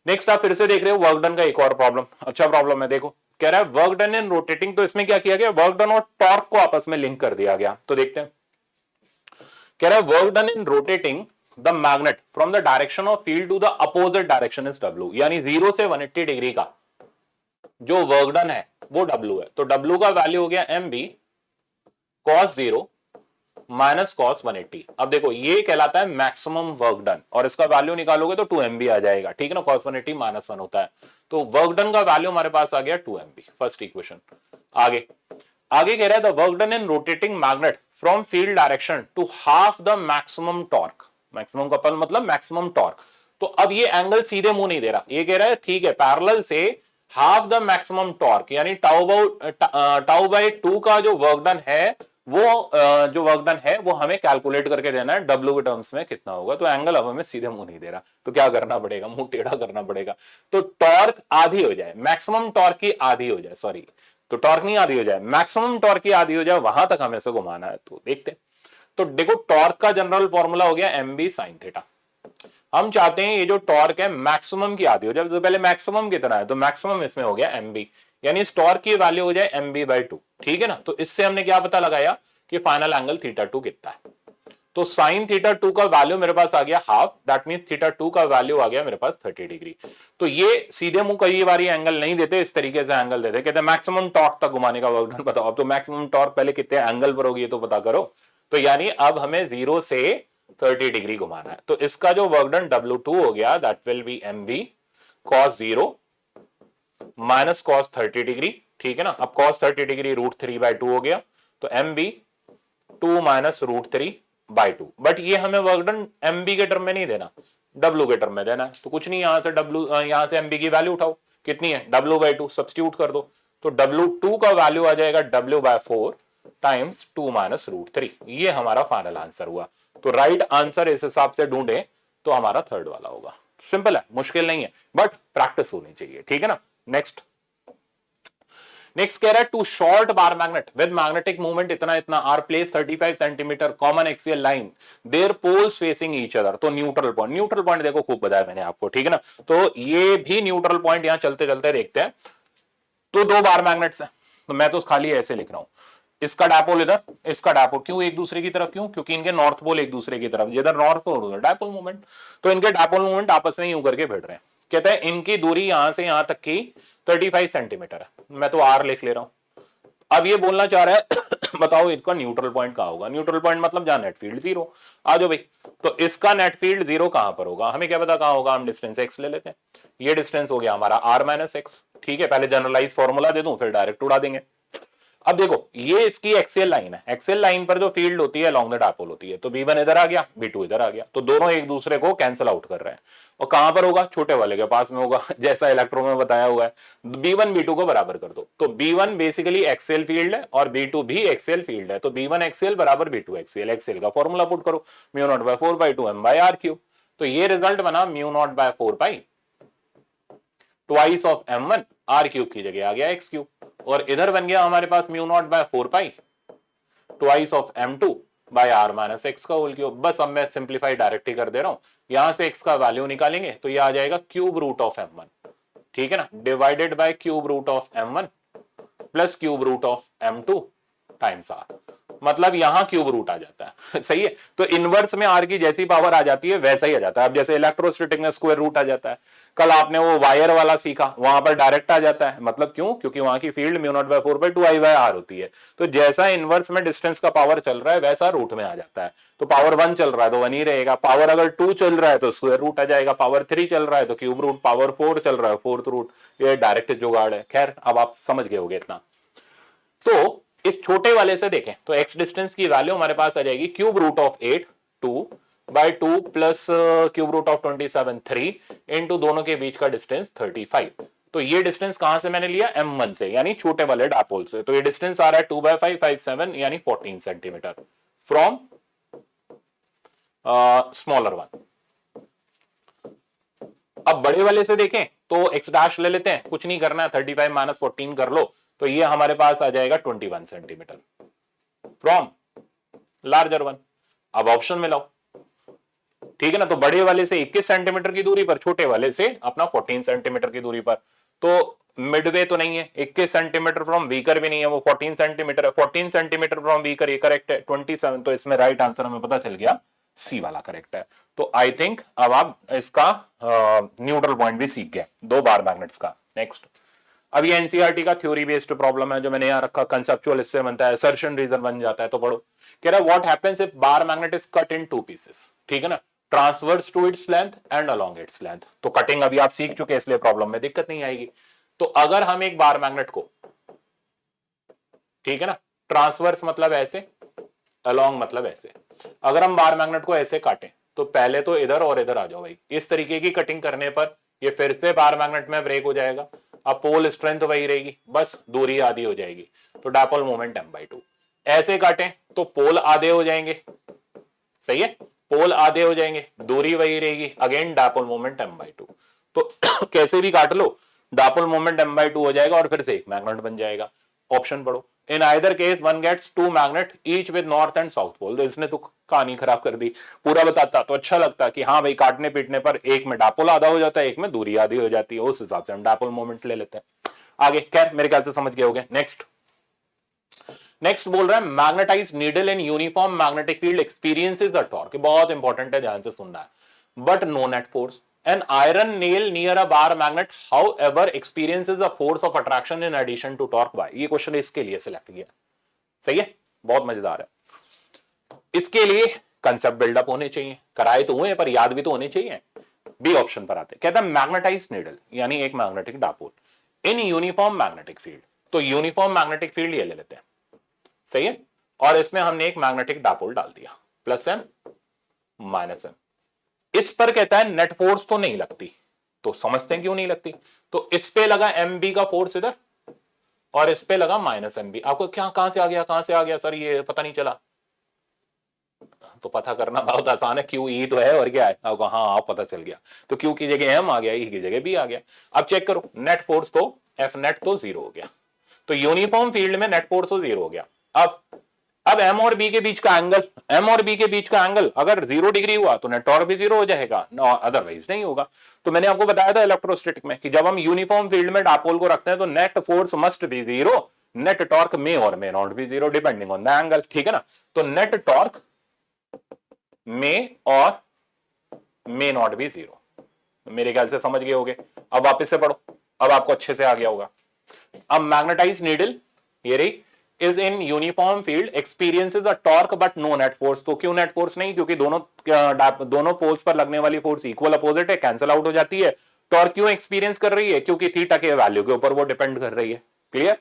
नेक्स्ट आप फिर से देख रहे हो वर्क डन का एक और प्रॉब्लम, अच्छा प्रॉब्लम है। देखो कह रहा है वर्क डन इन रोटेटिंग, तो इसमें क्या किया गया, वर्क डन और टॉर्क को आपस में लिंक कर दिया गया। तो देखते हैं, कह रहा है work done in rotating the magnet from the direction of field to the opposite direction is W, यानी 0 से 180 डिग्री का जो वर्क डन है वो W है। तो W का वैल्यू हो गया MB cos 0 माइनस कॉस 180। अब देखो ये कहलाता है मैक्सिमम वर्क डन, और इसका वैल्यू निकालोगे तो 2MB आ जाएगा। ठीक है ना, कॉस 180 माइनस 1 होता है, तो वर्क डन का वैल्यू हमारे पास आ गया 2MB, फर्स्ट इक्वेशन। आगे आगे कह रहा है the work done in rotating magnet from field direction to half the maximum torque, maximum का मतलब मैक्सिमम टॉर्क। तो अब ये एंगल सीधे मुंह नहीं दे रहा, ये कह रहा है ठीक है पैरेलल से हाफ द मैक्सिमम टॉर्क, यानी टाउ बाई 2 का जो वर्क डन है वो जो वर्क डन है वो हमें कैलकुलेट करके देना है W के टर्म्स में कितना होगा। तो एंगल अब हमें सीधे मुंह नहीं दे रहा, तो क्या करना पड़ेगा, मुंह टेढ़ा करना पड़ेगा। तो टॉर्क आधी हो जाए, मैक्सिमम टॉर्क की आधी हो जाए, सॉरी तो टॉर्क नहीं आधी हो जाए, मैक्सिमम टॉर्क की आधी हो जाए, वहां तक हमें से घुमाना है। तो देखते हैं, तो देखो टॉर्क का जनरल फॉर्मूला हो गया MB sin थीटा। हम चाहते हैं ये जो टॉर्क है मैक्सिमम की आधी हो जाए, तो पहले मैक्सिमम कितना है, तो मैक्सिमम इसमें हो गया MB, यानी इस टॉर्क की वैल्यू हो जाए MB/2। ठीक है ना, तो इससे हमने क्या पता लगाया कि फाइनल एंगल θ2 कितना है। तो साइन θ2 का वैल्यू मेरे पास आ गया हाफ, दैट मींस θ2 का वैल्यू आ गया मेरे पास 30 डिग्री। तो ये सीधे मुंह कई बार एंगल नहीं देते, इस तरीके से एंगल देते, कहते हैं मैक्सिमम टॉर्क तक घुमाने का वर्क डन बताओ। अब तो मैक्सिमम टॉर्क पहले कितने एंगल पर होगी ये तो पता करो। तो यानी अब हमें 0 से 30 डिग्री घुमाना है, तो इसका जो वर्क डन W2 हो गया that will be MB cos 0 minus cos 30 degree. ठीक है ना, अब cos 30 डिग्री √3/2 हो गया, तो MB 2 माइनस √3/2। बट ये हमें वर्क डन MB के टर्म में नहीं देना, W के टर्म में देना है। तो कुछ नहीं, यहां से यहां से MB की वैल्यू उठाओ, कितनी है W/2, सब्स्टिट्यूट कर दो, तो W2 का वैल्यू आ जाएगा W/4 टाइम्स 2 माइनस √3। ये हमारा फाइनल आंसर हुआ। तो राइट आंसर इस हिसाब से ढूंढे तो हमारा थर्ड वाला होगा। सिंपल है, मुश्किल नहीं है, बट प्रैक्टिस होनी चाहिए। ठीक है ना। नेक्स्ट कह रहा है two short bar magnet with magnetic movement इतना इतना are place 35 centimetre common axial line their poles facing each other. तो न्यूट्रल पॉइंट देखो खूब बताया मैंने आपको। ठीक है ना, तो ये भी न्यूट्रल पॉइंट यहां चलते चलते देखते हैं। तो दो बार मैग्नेट्स हैं, तो मैं तो खाली ऐसे लिख रहा हूं, इसका डायपोल इधर, इसका डायपोल, क्यों एक दूसरे की तरफ, क्यों, क्योंकि इनके नॉर्थ पोल एक दूसरे की तरफ, जिधर नॉर्थ पोल उधर डायपोल मूवमेंट, तो इनके डायपोल मूवमेंट आपस में यूं करके भिड़ रहे हैं। कहते हैं इनकी दूरी यहां से यहां तक की 35 सेंटीमीटर है, मैं तो आर लिख ले रहा हूं। अब ये बोलना चाह रहा है बताओ इसका न्यूट्रल पॉइंट कहां होगा। न्यूट्रल पॉइंट मतलब जहां नेट फील्ड 0। आ जाओ भाई, तो इसका नेट फील्ड 0 कहां पर होगा, हमें क्या पता कहां होगा, हम डिस्टेंस x ले लेते हैं। ये डिस्टेंस हो गया हमारा r-x। ठीक है, पहले जनरलाइज फॉर्मूला दे दूं फिर डायरेक्ट उड़ा देंगे। अब देखो ये इसकी एक्सियल लाइन है, एक्सियल लाइन पर जो फील्ड होती है अलॉन्ग द डायपोल होती है, तो B1 इधर आ गया, B2 इधर आ गया, तो दोनों एक दूसरे को कैंसिल आउट कर रहे हैं। और कहां पर होगा, छोटे वाले के पास में होगा, जैसा इलेक्ट्रो में बताया हुआ है। B1 B2 को बराबर कर दो, तो B1 बेसिकली एक्सियल फील्ड है और B2 भी एक्सियल फील्ड है, तो B1 एक्सियल बराबर B2 एक्सियल। एक्सियल का फॉर्मूला पुट करो, μ0/4/2m/r3। तो ये रिजल्ट बना μ0/4 ट्वाइस ऑफ m1, r³ की जगह आ गया x³, और इधर बन गया हमारे पास μ0/4 ट्वाइस ऑफ m2/r-x का होल क्यूब। बस अब मैं सिंप्लीफाई डायरेक्ट ही कर दे रहा हूं, यहां से x का वैल्यू निकालेंगे तो ये आ जाएगा क्यूब रूट ऑफ m1, ठीक है ना, divided by cube root of m1 plus cube root of m2 times r, मतलब यहां क्यूब रूट आ जाता है सही है। तो इनवर्स में r की जैसी पावर आ जाती है वैसा ही आ जाता है। अब जैसे इलेक्ट्रोस्टैटिक में स्क्वायर रूट आ जाता है, कल आपने वो वायर वाला सीखा, वहां पर डायरेक्ट आ जाता है, मतलब क्यों, क्योंकि वहां की फील्ड μ0/4/2I/r होती है। तो जैसा इनवर्स में डिस्टेंस का पावर चल रहा है वैसा रूट में आ जाता है। तो पावर 1 चल रहा है तो 1 ही रहेगा, पावर अगर 2 चल रहा है तो स्क्वायर रूट आ जाएगा, पावर 3 चल रहा है तो क्यूब रूट, पावर 4 चल रहा है फोर्थ रूट। ये डायरेक्ट जुगाड़ है। खैर अब आप समझ गए होगे इतना। तो इस छोटे वाले से देखें तो x डिस्टेंस की वैल्यू हमारे पास आ जाएगी cube root of 8 2 by 2 plus cube root of 27 3 into दोनों के बीच का डिस्टेंस 35। तो ये डिस्टेंस कहां से मैंने लिया, M1 से, यानी छोटे वाले डापोल से। तो ये डिस्टेंस आ रहा है 2/5 57 यानी 14 सेंटीमीटर फ्रॉम स्मॉलर वन। अब बड़े वाले से देखें तो एक्स डैश ले लेते हैं, कुछ नहीं करना है, 35 माइनस 14 कर लो तो ये हमारे पास आ जाएगा 21 सेंटीमीटर फ्रॉम लार्जर वन। अब ऑप्शन में लाओ, ठीक है ना। तो बड़े वाले से 21 सेंटीमीटर की दूरी पर, छोटे वाले से अपना 14 सेंटीमीटर की दूरी पर। तो मिडवे तो नहीं है, 21 सेंटीमीटर फ्रॉम वीकर भी नहीं है, वो 14 सेंटीमीटर है। 14 सेंटीमीटर फ्रॉम वीकर ये करेक्ट है। 27 तो इसमें राइट आंसर हमें पता चल गया, सी वाला करेक्ट है। तो आई थिंक अब आप इसका न्यूट्रल पॉइंट भी सीख गए 2 बार मैग्नेट्स का। नेक्स्ट, अब ये एनसीईआरटी का थ्योरी बेस्ड प्रॉब्लम है जो मैंने यहां रखा, कंसेप्चुअल इससे बनता है, असर्शन रीजन बन जाता है। तो पढ़ो, कह रहा है what happens if bar magnet is cut in 2 pieces, ठीक है ना, transverse to its length and along its length. तो कटिंग अभी आप सीख चुके हैं इसलिए प्रॉब्लम में दिक्कत नहीं आएगी। तो अगर हम एक बार मैग्नेट को, ठीक है ना, ट्रांसवर्स मतलब ऐसे, अलोंग मतलब ऐसे, अगर हम बार मैग्नेट को ऐसे काटें तो पहले तो इधर और इधर आ जाओ भाई। इस तरीके की कटिंग करने पर ये फिर से बार मैग्नेट में ब्रेक हो जाएगा। अब पोल स्ट्रेंथ वही रहेगी, बस दूरी आधी हो जाएगी। तो डायपोल मोमेंट m/2। ऐसे काटें तो पोल आधे हो जाएंगे, सही है, पोल आधे हो जाएंगे, दूरी वही रहेगी, अगेन डायपोल मोमेंट m/2। तो कैसे भी काट लो डायपोल मोमेंट m/2 हो जाएगा और फिर से एक मैग्नेट बन जाएगा। ऑप्शन पढ़ो, in either case one gets 2 magnet each with north and south pole. तो इसने तो कहानी खराब कर दी, पूरा बताता तो अच्छा लगता कि हाँ भाई काटने पीटने पर एक में डायपोल आधा हो जाता है, एक में दूरी आधी हो जाती है, उस हिसाब से हम डायपोल मोमेंट ले लेते हैं। आगे खैर मेरे ख्याल से समझ गए होंगे। नेक्स्ट बोल रहा है magnetise needle in uniform magnetic field experiences the torque. बहुत इंपॉर्टेंट है, ध्यान से सुनना है। But no net force an iron nail near a bar magnet however experiences a force of attraction in addition to torque by. ये question इसके लिए select किया, सही है, बहुत मजेदार है। इसके लिए कंसेप्ट बिल्डअप होने चाहिए, कराए तो हुए पर याद भी तो होने चाहिए। बी ऑप्शन पर आते, कहता है मैग्नेटाइज नीडल यानी एक मैग्नेटिक डापोल इन यूनिफॉर्म मैग्नेटिक फील्ड। तो यूनिफॉर्म मैग्नेटिक फील्ड ये ले लेते हैं, सही है, और इसमें हमने एक मैग्नेटिक डापोल डाल दिया, प्लस एम माइनस एम। इस पर कहता है नेट फोर्स तो नहीं लगती, तो समझते हैं क्यों नहीं लगती। तो इस पे लगा एम बी का फोर्स इधर और इस पे लगा माइनस एम बी। आपको क्या कहां से आ गया सर, ये पता नहीं चला। तो पता करना बहुत आसान है, क्यू ई तो है और क्या है आपको, हाँ आप पता चल गया। तो क्यू की जगह एम आ गया, ई की जगह बी आ गया। अब चेक करो, नेट फोर्स तो एफ नेट तो 0 हो गया। तो यूनिफॉर्म फील्ड में नेट फोर्स तो 0 हो गया। अब एम और बी के बीच का एंगल, एम और बी के बीच का एंगल अगर 0 डिग्री हुआ तो नेट टॉर्क भी 0 हो जाएगा, अदरवाइज नहीं होगा। तो मैंने आपको बताया था इलेक्ट्रोस्टैटिक में कि जब हम यूनिफॉर्म फील्ड में डापोल को रखते हैं तो net force must be 0, net torque में और may not be 0 depending on the angle, ठीक है ना। तो नेट टॉर्क में और मे नॉट बी 0। मेरे ख्याल से समझ गए होगे। अब वापस से पढ़ो, अब आपको अच्छे से आ गया होगा। अब मैग्नेटाइज नीडल ये रही is in uniform field experiences a torque but no net force. तो क्यों नेट फोर्स नहीं, क्योंकि दोनों पोल्स पर लगने वाली फोर्स इक्वल अपोजिट है, कैंसिल आउट हो जाती है। टॉर्क क्यों एक्सपीरियंस कर रही है, क्योंकि थीटा के वैल्यू के ऊपर वो डिपेंड कर रही है। क्लियर।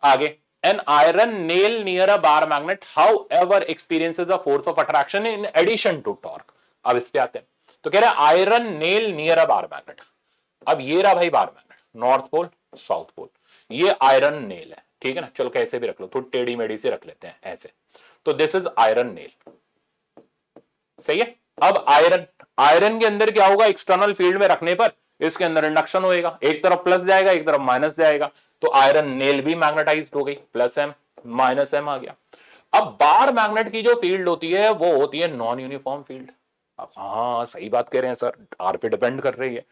आगे, an iron nail near a bar magnet however experiences a force of attraction in addition to torque. अब इस पे आते हैं, तो कह रहे हैं iron nail near a bar magnet. अब ये रहा भाई bar magnet, north pole south pole, ये आयरन नेल है, ठीक है ना। चलो कैसे भी रख लो, थोड़ी टेढ़ी मेढ़ी से रख लेते हैं ऐसे। तो दिस इज आयरन नेल, सही है। अब आयरन, आयरन के अंदर क्या होगा, एक्सटर्नल फील्ड में रखने पर इसके अंदर इंडक्शन होएगा, एक तरफ प्लस जाएगा एक तरफ माइनस जाएगा। तो आयरन नेल भी मैग्नेटाइज्ड हो गई, प्लस एम माइनस एम आ गया। अब बार मैग्नेट की जो फील्ड होती है वो होती है नॉन यूनिफॉर्म फील्ड। अब हाँ सही बात कह रहे हैं सर, आर पे डिपेंड कर रही है।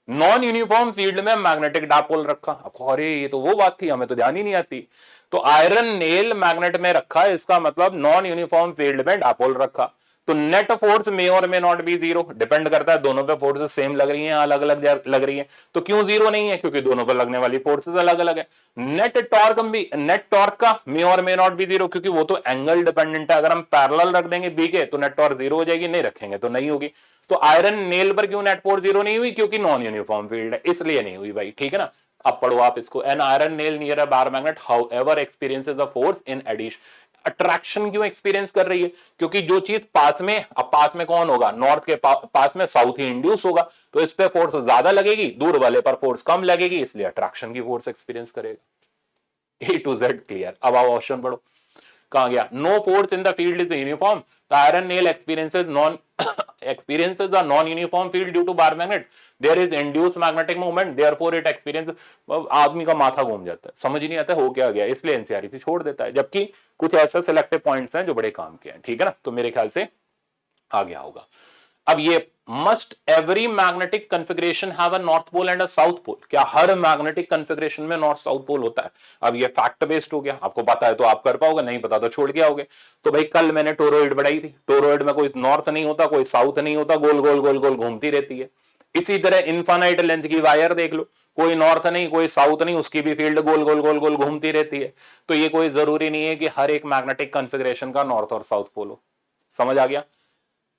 नॉन यूनिफॉर्म फील्ड में मैग्नेटिक डापोल रखा। अब अरे ये तो वो बात थी, हमें तो ध्यान ही नहीं आती। तो आयरन नेल मैग्नेट में रखा, इसका मतलब नॉन यूनिफॉर्म फील्ड में डापोल रखा। तो नेट फोर्स मे और मे नॉट बी 0, डिपेंड करता है दोनों पे फोर्सेस सेम लग रही हैं अलग अलग लग रही है। तो क्यों 0 नहीं है, क्योंकि दोनों पर लगने वाली फोर्सेस अलग अलग है। नेट टॉर्क भी, नेट टॉर्क का मे और मे नॉट बी 0, क्योंकि वो तो एंगल डिपेंडेंट है। अगर हम पैरेलल रख देंगे बी के तो नेट टॉर्क 0 हो जाएगी, नहीं रखेंगे तो नहीं होगी। तो आयरन नेल पर क्यों नेट फोर्स 0 नहीं हुई, क्योंकि नॉन यूनिफॉर्म फील्ड है, इसलिए नहीं हुई भाई, ठीक है ना। अब पढ़ो आप इसको, an iron nail near a bar magnet however experiences the force in addition, attraction क्यों एक्सपीरियंस कर रही है? क्योंकि जो चीज पास में, अब पास में कौन होगा? नॉर्थ के पास में साउथ ही इंड्यूस होगा, तो इस पे फोर्स ज्यादा लगेगी, दूर वाले पर फोर्स कम लगेगी, इसलिए अट्रैक्शन की फोर्स एक्सपीरियंस करेगा। A to Z clear. अब आओ क्वेश्चन पढ़ो। कहां गया? No force in the field is uniform, the iron nail experiences a non-uniform field due to bar magnet, there is induced magnetic movement, therefore it experience। आदमी का माथा घूम जाता है, समझ नहीं आता हो क्या गया, इसलिए एनसीईआरटी छोड़ देता है, जबकि कुछ ऐसे सिलेक्टिव पॉइंट्स हैं जो बड़े काम के हैं। ठीक है ना, तो मेरे ख्याल से आ गया होगा। अब ये must every magnetic configuration have a north pole and a south pole, क्या हर मैग्नेटिक कॉन्फ़िगरेशन में नॉर्थ साउथ पोल होता है? अब ये फैक्ट बेस्ड हो गया, आपको पता है तो आप कर पाओगे, नहीं पता तो छोड़ के आओगे। तो भाई कल मैंने टोरोइड बढ़ाई थी, टोरोइड में कोई नॉर्थ नहीं होता, कोई साउथ नहीं होता, गोल गोल गोल गोल घूमती रहती है। इसी तरह इनफाइनाइट लेंथ की वायर देख लो, कोई नॉर्थ नहीं कोई साउथ नहीं, उसकी भी फील्ड गोल गोल गोल गोल घूमती रहती है। तो ये कोई जरूरी नहीं है कि हर एक मैग्नेटिक कॉन्फ़िगरेशन का नॉर्थ और साउथ पोल हो। समझ आ गया?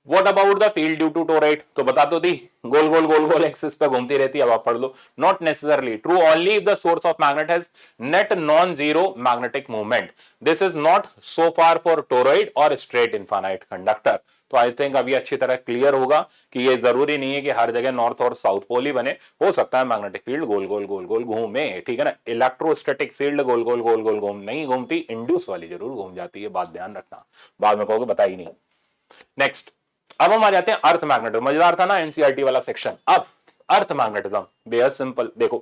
What about the field due to toroid? तो बता तो दी, गोल गोल गोल गोल एक्सिस पे घूमती रहती है। अब आप पढ़ लो, not necessarily true, only if the source of magnet has net non zero magnetic movement, this is not so far for toroid और स्ट्रेट इनफाइनाइट कंडक्टर। तो आई थिंक अभी अच्छी तरह क्लियर होगा कि ये जरूरी नहीं है कि हर जगह नॉर्थ और साउथ पोल ही बने, हो सकता है मैग्नेटिक फील्ड गोल गोल गोल गोल घूमे। ठीक है ना, इलेक्ट्रोस्टैटिक फील्ड गोल गोल गोल गोल घूम नहीं घूमती, इंड्यूस वाली जरूर घूम जाती है, बात ध्यान रखना, बाद में कहोगे बता ही नहीं। नेक्स्ट, अब हम आ जाते हैं अर्थ मैग्नेटिज्म। मजेदार था ना एनसीईआरटी वाला सेक्शन। अब अर्थ मैग्नेटिज्म बेहद सिंपल। देखो,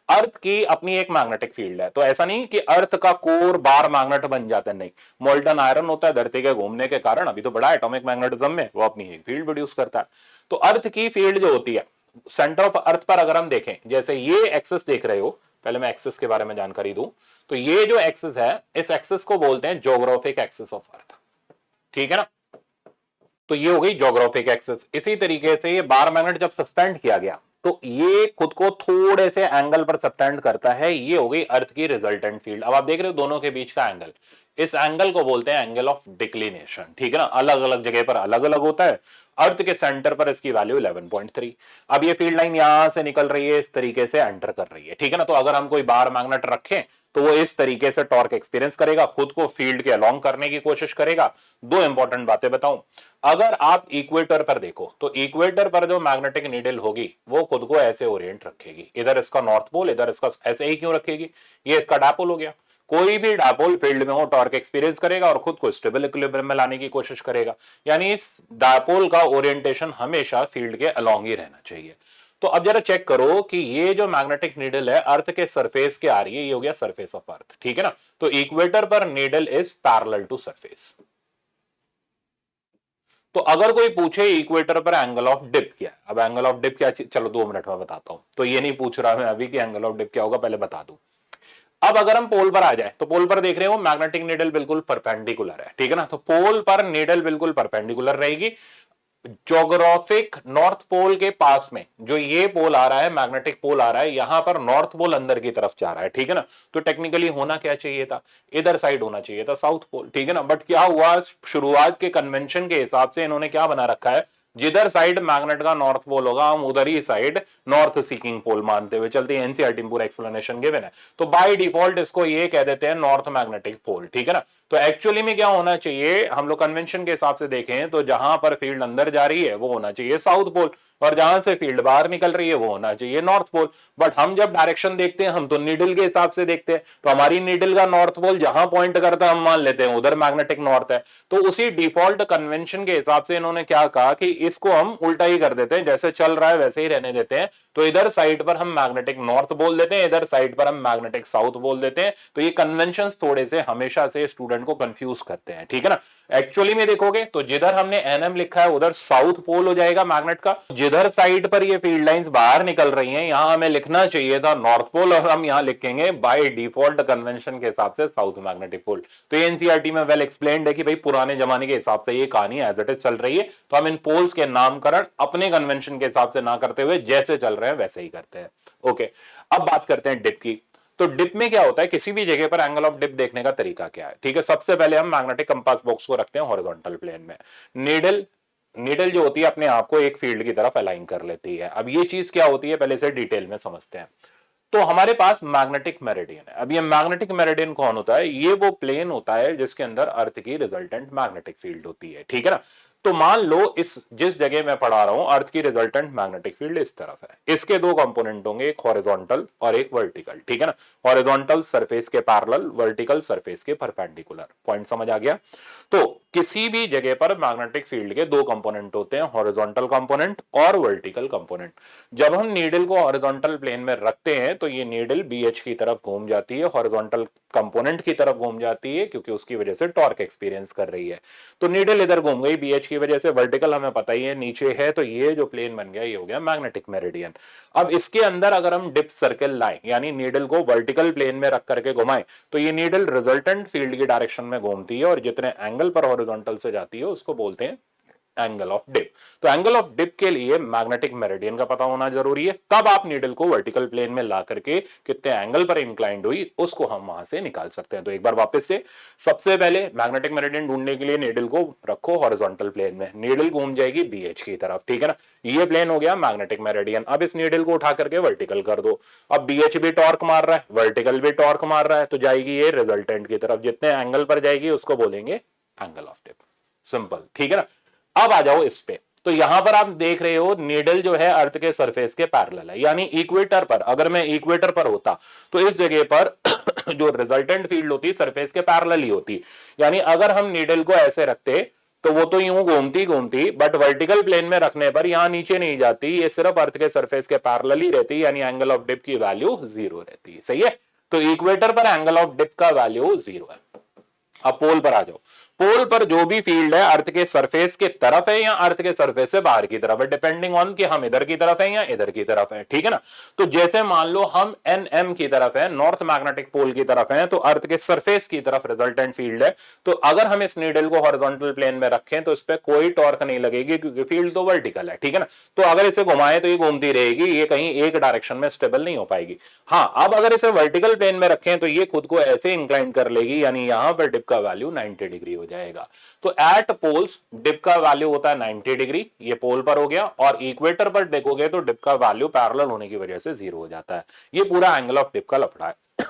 अर्थ की अपनी एक मैग्नेटिक फील्ड है, तो ऐसा नहीं कि अर्थ का कोर बार मैग्नेट बन जाता है, नहीं। मोल्टन आयरन होता है, धरती के घूमने के कारण अभी तो बड़ा एटॉमिक मैग्नेटिज्म में वो अपनी एक फील्ड प्रोड्यूस करता है। तो अर्थ की फील्ड जो होती है सेंटर ऑफ अर्थ पर अगर हम देखें, जैसे ये एक्सिस देख रहे हो, पहले मैं एक्सिस के बारे में जानकारी दूं, तो ये जो एक्सिस है, इस एक्सिस को बोलते हैं ज्योग्राफिक एक्सिस ऑफ अर्थ। ठीक है ना, तो ये हो गई ज्योग्राफिक एक्सिस। इसी तरीके से ये बार मैग्नेट जब सस्पेंड किया गया तो ये खुद को थोड़े से एंगल पर सस्पेंड करता है, ये हो गई अर्थ की रिजल्टेंट फील्ड। अब आप देख रहे हो दोनों के बीच का एंगल, इस एंगल को बोलते हैं एंगल ऑफ डिक्लिनेशन। ठीक है ना, अलग अलग जगह पर अलग अलग होता है। अर्थ के सेंटर पर इसकी वैल्यू 11.3। अब ये फील्ड लाइन यहां से निकल रही है, इस तरीके से एंटर कर रही है। ठीक है ना, तो अगर हम कोई बार मैग्नेट रखें तो वो इस तरीके से टॉर्क एक्सपीरियंस करेगा, खुद को फील्ड के अलोंग करने की कोशिश करेगा। दो इंपॉर्टेंट बातें बताऊं, अगर आप इक्वेटर पर देखो तो इक्वेटर पर जो मैग्नेटिक नीडल होगी वो खुद को ऐसे ओरिएंट रखेगी, इधर इसका नॉर्थ पोल, इधर इसका, ऐसे ही क्यों रखेगी? ये इसका डायपोल हो गया। कोई भी डायपोल फील्ड में हो टॉर्क एक्सपीरियंस करेगा और खुद को स्टेबल इक्विलिब्रियम में लाने की कोशिश करेगा, यानी इस डायपोल का ओरिएंटेशन हमेशा फील्ड के अलोंग ही रहना चाहिए। तो अब जरा चेक करो कि ये जो मैग्नेटिक नीडल है अर्थ के सरफेस के आ रही है, ये हो गया सरफेस ऑफ अर्थ। ठीक है ना, तो इक्वेटर पर needle is parallel to surface. तो अगर कोई पूछे इक्वेटर पर एंगल ऑफ डिप क्या है, अब एंगल ऑफ डिप क्या, चलो 2 मिनट में बताता हूं। तो ये नहीं पूछ रहा मैं अभी कि एंगल ऑफ डिप क्या होगा, पहले बता दूं। अब अगर हम पोल पर आ जाए तो पोल पर देख रहे हो मैग्नेटिक नीडल बिल्कुल परपेंडिकुलर है। ठीक है ना, तो पोल पर नीडल बिल्कुल परपेंडिकुलर रहेगी। ज्योग्राफिक नॉर्थ पोल के पास में जो ये पोल आ रहा है, मैग्नेटिक पोल आ रहा है, यहां पर नॉर्थ पोल अंदर की तरफ जा रहा है। ठीक है ना, तो टेक्निकली होना क्या चाहिए था, इधर साइड होना चाहिए था साउथ पोल। ठीक है ना, बट क्या हुआ, शुरुआत के कन्वेंशन के हिसाब से इन्होंने क्या बना रखा है, जिधर साइड मैग्नेट का नॉर्थ पोल होगा हम उधर ही साइड नॉर्थ सीकिंग पोल मानते हुए चलते हैं। एनसीईआरटी में पूरा एक्सप्लेनेशन गिवन है, तो बाय डिफॉल्ट इसको ये कह देते हैं नॉर्थ मैग्नेटिक पोल। ठीक है ना, तो एक्चुअली में क्या होना चाहिए, हम लोग कन्वेंशन के हिसाब से देखें तो जहां पर फील्ड अंदर जा रही है वो होना चाहिए साउथ पोल, और जहां से फील्ड बाहर निकल रही है वो होना चाहिए नॉर्थ पोल। बट हम जब डायरेक्शन देखते हैं हम तो नीडल के हिसाब से देखते हैं, तो हमारी नीडल का नॉर्थ पोल जहां पॉइंट करता है हम मान लेते हैं उधर मैग्नेटिक नॉर्थ है। तो उसी डिफॉल्ट कन्वेंशन के हिसाब से इन्होंने क्या कहा कि इसको हम उल्टा ही कर देते हैं, जैसे चल रहा है वैसे ही रहने देते हैं। तो इधर साइड पर हम मैग्नेटिक नॉर्थ बोल देते हैं, इधर साइड पर हम मैग्नेटिक साउथ बोल देते हैं। तो ये कन्वेंशंस थोड़े से हमेशा से स्टूडेंट को कंफ्यूज करते हैं। ठीक है ना, एक्चुअली में देखोगे तो जिधर हमने एनएम लिखा है उधर साउथ पोल हो जाएगा मैग्नेट का, जिधर साइड पर ये फील्ड लाइंस बाहर निकल रही हैं यहां हमें लिखना चाहिए था नॉर्थ पोल, और हम यहां लिखेंगे बाय डिफॉल्ट कन्वेंशन के हिसाब से साउथ मैग्नेटिक पोल। तो ये एनसीईआरटी में वेल एक्सप्लेन्ड है कि भाई पुराने जमाने के हिसाब से ये कहानी एज इट इज चल रही है, तो हम इन पोल्स के नामकरण अपने कन्वेंशन के हिसाब से ना करते हुए जैसे चल रहे हैं वैसे ही करते हैं। ओके, अब बात करते हैं डिप की। तो डिप में क्या होता है, किसी भी जगह पर एंगल ऑफ डिप देखने का तरीका क्या है। ठीक है, सबसे पहले हम मैग्नेटिक कंपास बॉक्स को रखते हैं हॉरिजॉन्टल प्लेन में, नीडल जो होती है अपने आप को एक फील्ड की तरफ अलाइन कर लेती है। अब ये चीज क्या होती है पहले से डिटेल में समझते हैं। तो हमारे पास मैग्नेटिक मेरिडियन है। अब ये मैग्नेटिक मेरिडियन कौन होता है? ये वो प्लेन होता है जिसके अंदर अर्थ की रिजल्टेंट मैग्नेटिक फील्ड होती है, ठीक है ना। तो मान लो इस जिस जगह मैं पढ़ा रहा हूं अर्थ की रिजल्टेंट मैग्नेटिक फील्ड इस तरफ है, इसके दो कंपोनेंट होंगे, एक हॉरिजॉन्टल और एक वर्टिकल, ठीक है ना। हॉरिजॉन्टल सरफेस के पैरेलल, वर्टिकल सरफेस के परपेंडिकुलर। पॉइंट समझ आ गया? तो किसी भी जगह पर मैग्नेटिक फील्ड के दो कंपोनेंट होते हैं, हॉरिजॉन्टल कंपोनेंट और वर्टिकल कंपोनेंट। जब हम नीडल को हॉरिजॉन्टल प्लेन में रखते हैं तो ये नीडल बीएच की तरफ घूम जाती है, हॉरिजॉन्टल कंपोनेंट की तरफ घूम जाती है, क्योंकि उसकी वजह से टॉर्क एक्सपीरियंस कर रही है। तो नीडल इधर घूम गई बीएच की वजह से, वर्टिकल हमें पता ही है नीचे है, तो ये जो प्लेन बन गया ये हो गया मैग्नेटिक मेरिडियन। अब इसके अंदर अगर हम डिप सर्कल लाएं, यानी नीडल को वर्टिकल प्लेन में रख करके घुमाएं, तो ये नीडल रिजल्टेंट फील्ड की डायरेक्शन में घूमती है और जितने एंगल पर हॉरिजॉन्टल से जाती है उसको बोलते हैं एंगल ऑफ डिप। तो एंगल ऑफ डिप के लिए मैग्नेटिक मेरिडियन का पता होना जरूरी है, तब आप नीडल को वर्टिकल प्लेन में ला करके कितने एंगल पर इंक्लाइंड हुई उसको हम वहां से निकाल सकते हैं। तो एक बार वापस से, सबसे पहले मैग्नेटिक मेरिडियन ढूंढने के लिए नीडल को रखो हॉरिजॉन्टल प्लेन में, नीडल घूम जाएगी बीएच की तरफ, ठीक है ना। ये प्लेन हो गया मैग्नेटिक मेरिडियन। अब इस नीडल को उठा करके वर्टिकल कर दो। अब बीएच भी टॉर्क मार रहा है, वर्टिकल भी टॉर्क मार रहा है, तो जाएगी ये रिजल्टेंट की तरफ, जितने एंगल पर जाएगी उसको बोलेंगे एंगल ऑफ डिप। सिंपल, ठीक है ना। अब आ जाओ इस पे। तो यहां पर आप देख रहे हो नीडल जो है अर्थ के सरफेस के पैरेलल है, यानी इक्वेटर पर, अगर मैं इक्वेटर पर होता तो इस जगह पर जो रिजल्टेंट फील्ड होती सरफेस के पैरेलल ही होती। यानी अगर हम नीडल को ऐसे रखते तो वो तो यूं घूमती घूमती, बट वर्टिकल प्लेन में रखने पर यहां नीचे नहीं जाती, ये सिर्फ अर्थ के सरफेस के पैरेलल ही रहती, यानी एंगल ऑफ डिप की वैल्यू 0 रहती है। सही है। तो इक्वेटर पर एंगल ऑफ डिप का वैल्यू 0 है। अब पोल पर आ जाओ। पोल पर जो भी फील्ड है अर्थ के सरफेस के तरफ है या अर्थ के सरफेस से बाहर की तरफ है, डिपेंडिंग ऑन कि हम इधर की तरफ है या इधर की तरफ है, ठीक है ना। तो जैसे मान लो हम एनएम की तरफ है, नॉर्थ मैग्नेटिक पोल की तरफ है, तो अर्थ के सरफेस की तरफ रिजल्टेंट फील्ड है। तो अगर हम इस नीडल को हॉरिजॉन्टल प्लेन में रखें तो इस पर कोई टॉर्क नहीं लगेगी, क्योंकि फील्ड तो वर्टिकल है, ठीक है ना। तो अगर इसे घुमाएं तो ये घूमती रहेगी, ये कहीं एक डायरेक्शन में स्टेबल नहीं हो पाएगी। हाँ, अब अगर इसे वर्टिकल प्लेन में रखें तो ये खुद को ऐसे इंक्लाइन कर लेगी, यानी यहां पर डिप का वैल्यू 90 डिग्री हो जाएगा। तो एट पोल्स डिप का वैल्यू होता है 90 डिग्री, ये पोल पर हो गया। और इक्वेटर पर देखोगे तो डिप का वैल्यू पैरेलल होने की वजह से 0 हो जाता है। ये पूरा एंगल ऑफ डिप का लफड़ा है।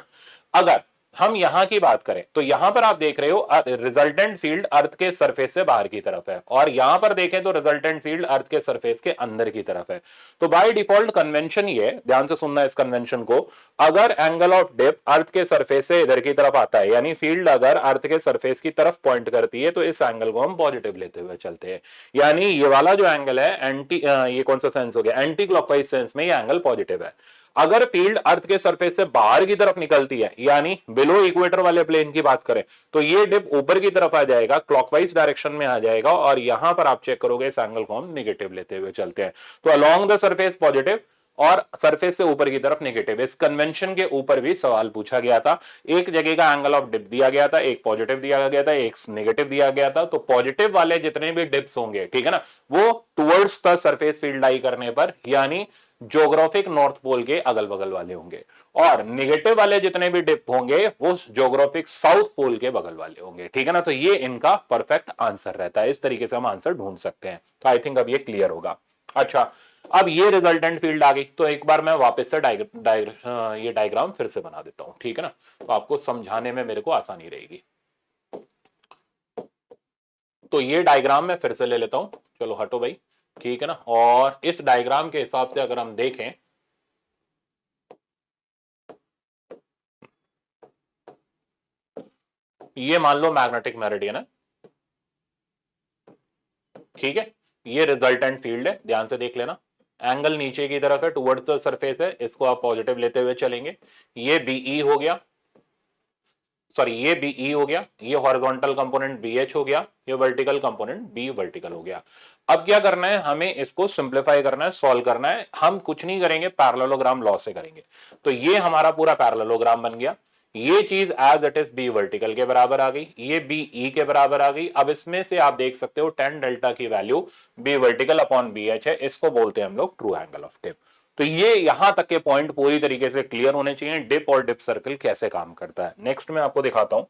अगर हम यहां की बात करें तो यहां पर आप देख रहे हो रिजल्टेंट फील्ड अर्थ के सरफेस से बाहर की तरफ है, और यहां पर देखें तो रिजल्टेंट फील्ड अर्थ के सरफेस के अंदर की तरफ है। तो बाय डिफॉल्ट कन्वेंशन ये, ध्यान से सुनना इस कन्वेंशन को, अगर एंगल ऑफ डिप अर्थ के सरफेस से इधर की तरफ आता है, यानी फील्ड अगर अर्थ के सरफेस की तरफ पॉइंट करती है, तो इस एंगल को हम पॉजिटिव लेते हुए चलते हैं। यानी ये वाला जो एंगल है एंटी, ये कौन सा सेंस हो गया, एंटी क्लॉकवाइज सेंस में ये एंगल पॉजिटिव है। अगर फील्ड अर्थ के सरफेस से बाहर की तरफ निकलती है, यानी बिलो इक्वेटर वाले प्लेन की बात करें, तो ये डिप ऊपर की तरफ आ जाएगा, क्लॉकवाइज डायरेक्शन में आ जाएगा, और यहां पर आप चेक करोगे इस एंगल को हम नेगेटिव लेते हुए चलते हैं। तो अलोंग द सरफेस पॉजिटिव और सरफेस से ऊपर की तरफ नेगेटिव। इस कन्वेंशन के ऊपर भी सवाल पूछा गया था, एक जगह का एंगल ऑफ डिप दिया गया था, एक पॉजिटिव दिया गया था, एक नेगेटिव दिया गया था। तो पॉजिटिव वाले जितने भी डिप्स होंगे, ठीक है ना, वो टुवर्ड्स द सरफेस फील्ड लाई करने पर, यानी ज्योग्राफिक नॉर्थ पोल के अगल बगल वाले होंगे, और नेगेटिव वाले जितने भी डिप होंगे वो ज्योग्राफिक साउथ पोल के बगल वाले होंगे, ठीक है ना। तो ये इनका परफेक्ट आंसर रहता है, इस तरीके से हम आंसर ढूंढ सकते हैं। तो आई थिंक अब ये क्लियर होगा। अच्छा, अब ये रिजल्टेंट फील्ड आ गई, तो एक बार मैं वापस से ये डायग्राम फिर से बना देता हूं, ठीक है ना, तो आपको समझाने में मेरे को आसानी रहेगी। तो ये डायग्राम मैं फिर से ले लेता हूं, चलो हटो भाई, ठीक है ना। और इस डायग्राम के हिसाब से अगर हम देखें, ये मान लो मैग्नेटिक मेरिडियन है, ठीक है, ये रिजल्टेंट फील्ड है, ध्यान से देख लेना। एंगल नीचे की तरफ है, टुवर्ड्स द सरफेस है, इसको आप पॉजिटिव लेते हुए चलेंगे। ये बीई हो गया, सॉरी ये बीई हो गया, ये हॉरिजॉन्टल कंपोनेंट बीएच हो गया, ये वर्टिकल कंपोनेंट बी वर्टिकल हो गया। अब क्या करना है, हमें इसको सिंप्लीफाई करना है, सॉल्व करना है। हम कुछ नहीं करेंगे, पैरेललोग्राम लॉ से करेंगे। तो ये हमारा पूरा पैरेललोग्राम बन गया। ये चीज as it is B vertical के बराबर आ गई, ये बी ई के बराबर आ गई। अब इसमें से आप देख सकते हो tan डेल्टा की value B vertical upon B H है, इसको बोलते हैं हम लोग ट्रू एंगल ऑफ डिप। तो ये यहां तक के पॉइंट पूरी तरीके से क्लियर होने चाहिए, डिप और डिप सर्कल कैसे काम करता है। नेक्स्ट मैं आपको दिखाता हूं।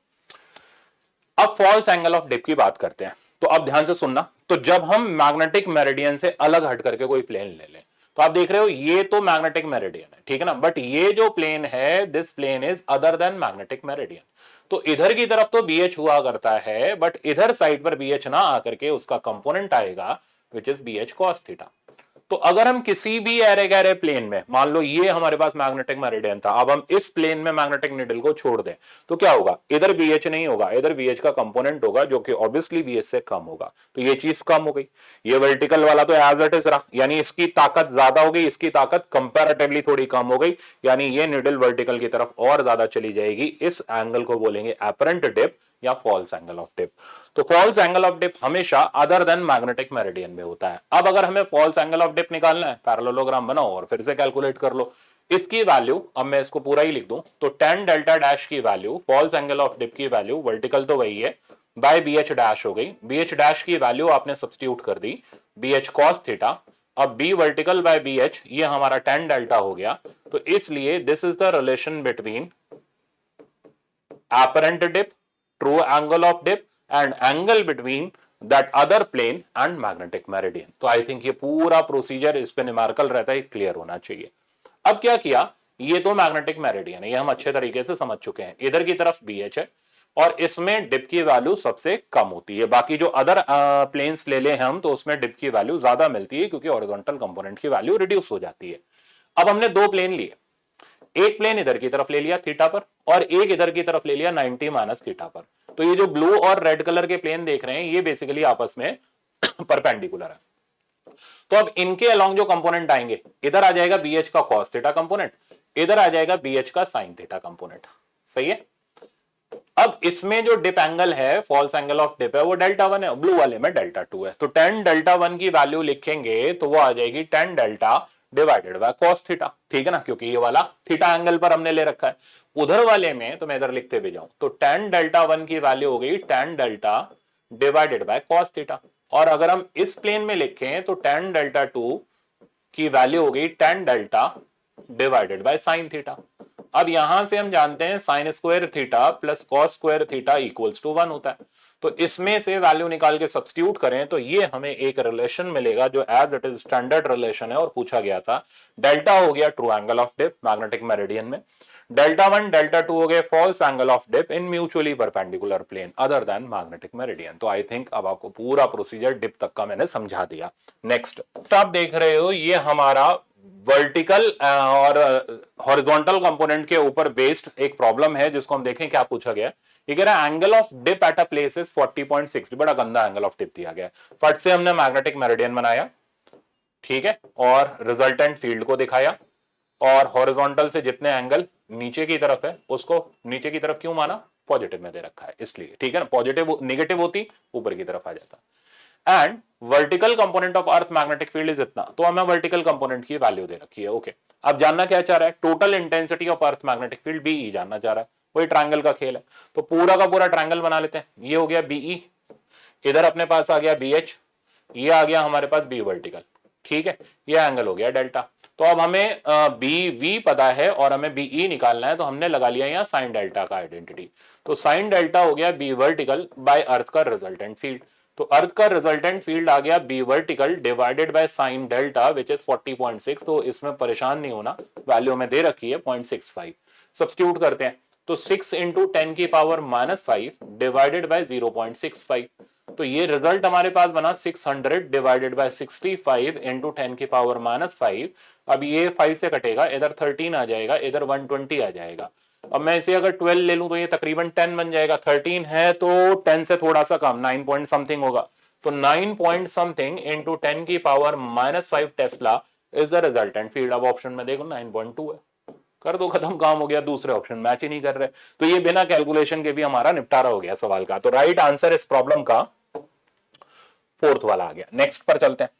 अब फॉल्स एंगल ऑफ डिप की बात करते हैं, तो अब ध्यान से सुनना। तो जब हम मैग्नेटिक मेरिडियन से अलग हट करके कोई प्लेन ले लें, तो आप देख रहे हो ये तो मैग्नेटिक मेरिडियन है, ठीक है ना, बट ये जो प्लेन है this plane is other than magnetic meridian. तो इधर की तरफ तो BH हुआ करता है, बट इधर साइड पर BH ना आकर के उसका कंपोनेंट आएगा which is BH cos theta. तो अगर हम किसी भी एरे गैरे प्लेन में, मान लो ये हमारे पास मैग्नेटिक मेरिडियन था, अब हम इस प्लेन में मैग्नेटिक नीडल को छोड़ दें तो क्या होगा, इधर BH नहीं होगा, इधर BH का कंपोनेंट होगा जो कि ऑब्वियसली BH से कम होगा। तो ये चीज कम हो गई, ये वर्टिकल वाला तो एज इट इज रहा, यानी इसकी ताकत ज्यादा हो गई, इसकी ताकत कंपैरेटिवली थोड़ी कम हो गई, यानी ये नीडल वर्टिकल की तरफ और ज्यादा चली जाएगी। इस एंगल को बोलेंगे एपरेंट डिप या फॉल्स एंगल ऑफ डिप। तो फॉल्स एंगल ऑफ डिप हमेशा अदर देन मैग्नेटिक मेरिडियन में होता है। अब अगर हमें फॉल्स एंगल ऑफ डिप निकालना है, पैरेललोग्राम बनाओ और फिर से कैलकुलेट कर लो। इसकी वैल्यू, अब मैं इसको पूरा ही लिख दूं, तो tan डेल्टा डैश की value, false angle of dip की वैल्यू, वर्टिकल तो वही है, बाय BH डैश हो गई। BH डैश की वैल्यू आपने सब्स्टिट्यूट कर दी, BH cos थीटा। अब B वर्टिकल बाय BH ये हमारा tan डेल्टा हो गया। तो इसलिए this is the relation between apparent dip, true angle of dip and angle between that other plane and magnetic meridian। तो आई थिंक ये पूरा प्रोसीजर इस पे न्यूमेरिकल रहता है, क्लियर होना चाहिए। अब क्या किया, ये तो मैग्नेटिक मेरिडियन है, ये हम अच्छे तरीके से समझ चुके हैं। इधर की तरफ BH है और इसमें डिप की वैल्यू सबसे कम होती है। बाकी जो अदर प्लेन्स ले ले हम तो उसमें डिप की वैल्यू ज्यादा मिलती है क्योंकि हॉरिजॉन्टल कंपोनेंट की वैल्यू रिड्यूस हो जाती है। अब हमने दो प्लेन लिए, एक प्लेन इधर की तरफ ले लिया थीटा पर और एक इधर की तरफ ले लिया 90 माइनस थीटा पर। तो ये जो ब्लू और रेड कलर के प्लेन देख रहे हैं ये बेसिकली आपस में परपेंडिकुलर है। तो अब इनके अलोंग जो कंपोनेंट आएंगे, इधर आ जाएगा BH का cos थीटा कंपोनेंट, इधर आ जाएगा BH का sin थीटा कंपोनेंट। सही है। अब इसमें जो डिप एंगल है, फॉल्स एंगल ऑफ डिप है, वो डेल्टा 1 है, ब्लू वाले में डेल्टा 2 है। तो tan डेल्टा 1 की वैल्यू लिखेंगे तो वो आ जाएगी tan delta divided bye cos theta, ठीक है ना, क्योंकि ये वाला थीटा एंगल पर हमने ले रखा है। उधर वाले में तो मैं इधर लिखते भी जाऊं तो tan डेल्टा 1 की वैल्यू हो गई tan delta divided bye cos theta. और अगर हम इस प्लेन में लिखें तो tan डेल्टा 2 की वैल्यू हो गई tan delta divided by sin theta. अब यहां से हम जानते हैं sin square theta plus cos square theta equals to 1 होता है। तो इसमें से वैल्यू निकाल के सब्स्टिट्यूट करें तो ये हमें एक रिलेशन मिलेगा जो as it is standard relation है और पूछा गया था। डेल्टा हो गया true angle of dip magnetic meridian में, डेल्टा 1 डेल्टा 2 हो गए false angle of dip in mutually perpendicular plane other than magnetic meridian. तो आई थिंक अब आपको पूरा प्रोसीजर डिप तक का मैंने समझा दिया। नेक्स्ट आप देख रहे हो ये हमारा वर्टिकल और हॉरिजॉन्टल कंपोनेंट के ऊपर बेस्ड एक प्रॉब्लम है जिसको हम देखें क्या पूछा गया। ये कह रहा है angle of dip at a place is 40.6, बड़ा गंदा एंगल ऑफ डिप दिया गया। फट से हमने मैग्नेटिक मेरिडियन बनाया, ठीक है, और रिजल्टेंट फील्ड को दिखाया और हॉरिजॉन्टल से जितने एंगल नीचे की तरफ है उसको नीचे की तरफ क्यों माना, पॉजिटिव में दे रखा है इसलिए, ठीक है ना, पॉजिटिव नेगेटिव होती ऊपर की तरफ आ जाता। And vertical component of earth magnetic field is इतना, तो हमें वर्टिकल कंपोनेंट की वैल्यू दे रखी है। ओके, अब जानना क्या चाह रहा है, total intensity of earth magnetic field BE जानना चाह रहा है, वही ट्रायंगल का खेल है। तो पूरा का पूरा ट्रायंगल बना लेते हैं। ये हो गया BE, इधर अपने पास आ गया BH, ये आ गया हमारे पास B वर्टिकल, ठीक है, ये एंगल हो गया डेल्टा। तो अब हमें BV पता है और हमें BE निकालना है, तो हमने लगा लिया यहाँ साइन डेल्टा का आइडेंटिटी। तो साइन डेल्टा हो गया B वर्टिकल बाय अर्थ का रिजल्टेंट फील्ड। तो अर्थ का रिजल्टेंट फील्ड आ गया B vertical divided by sine delta which is 40.6। तो इसमें परेशान नहीं होना, वैल्यू में दे रखी है 0.65। सब्स्टिट्यूट करते हैं तो 6 इंटू 10 की पावर -5 डिवाइडेड बाय 0.65। तो ये रिजल्ट हमारे पास बना 600 डिवाइडेड बाय 65 इंटू 10 की पावर -5। अब ये 5 से कटेगा, इधर 13 आ जाएगा, इधर 120 आ जाएगा। अब मैं इसे अगर 12 ले लूं तो ये तकरीबन 10 बन जाएगा। 13 है तो 10 से थोड़ा सा कम 9 पॉइंट समथिंग होगा। तो 9 पॉइंट समथिंग इंटू 10 की power -5 Tesla is the resultant field. अब ऑप्शन में देखो 9.2 है, कर दो खत्म, काम हो गया। दूसरे ऑप्शन मैच ही नहीं कर रहे, तो ये बिना कैलकुलेशन के भी हमारा निपटारा हो गया सवाल का। तो राइट आंसर इस प्रॉब्लम का फोर्थ वाला आ गया। नेक्स्ट पर चलते हैं।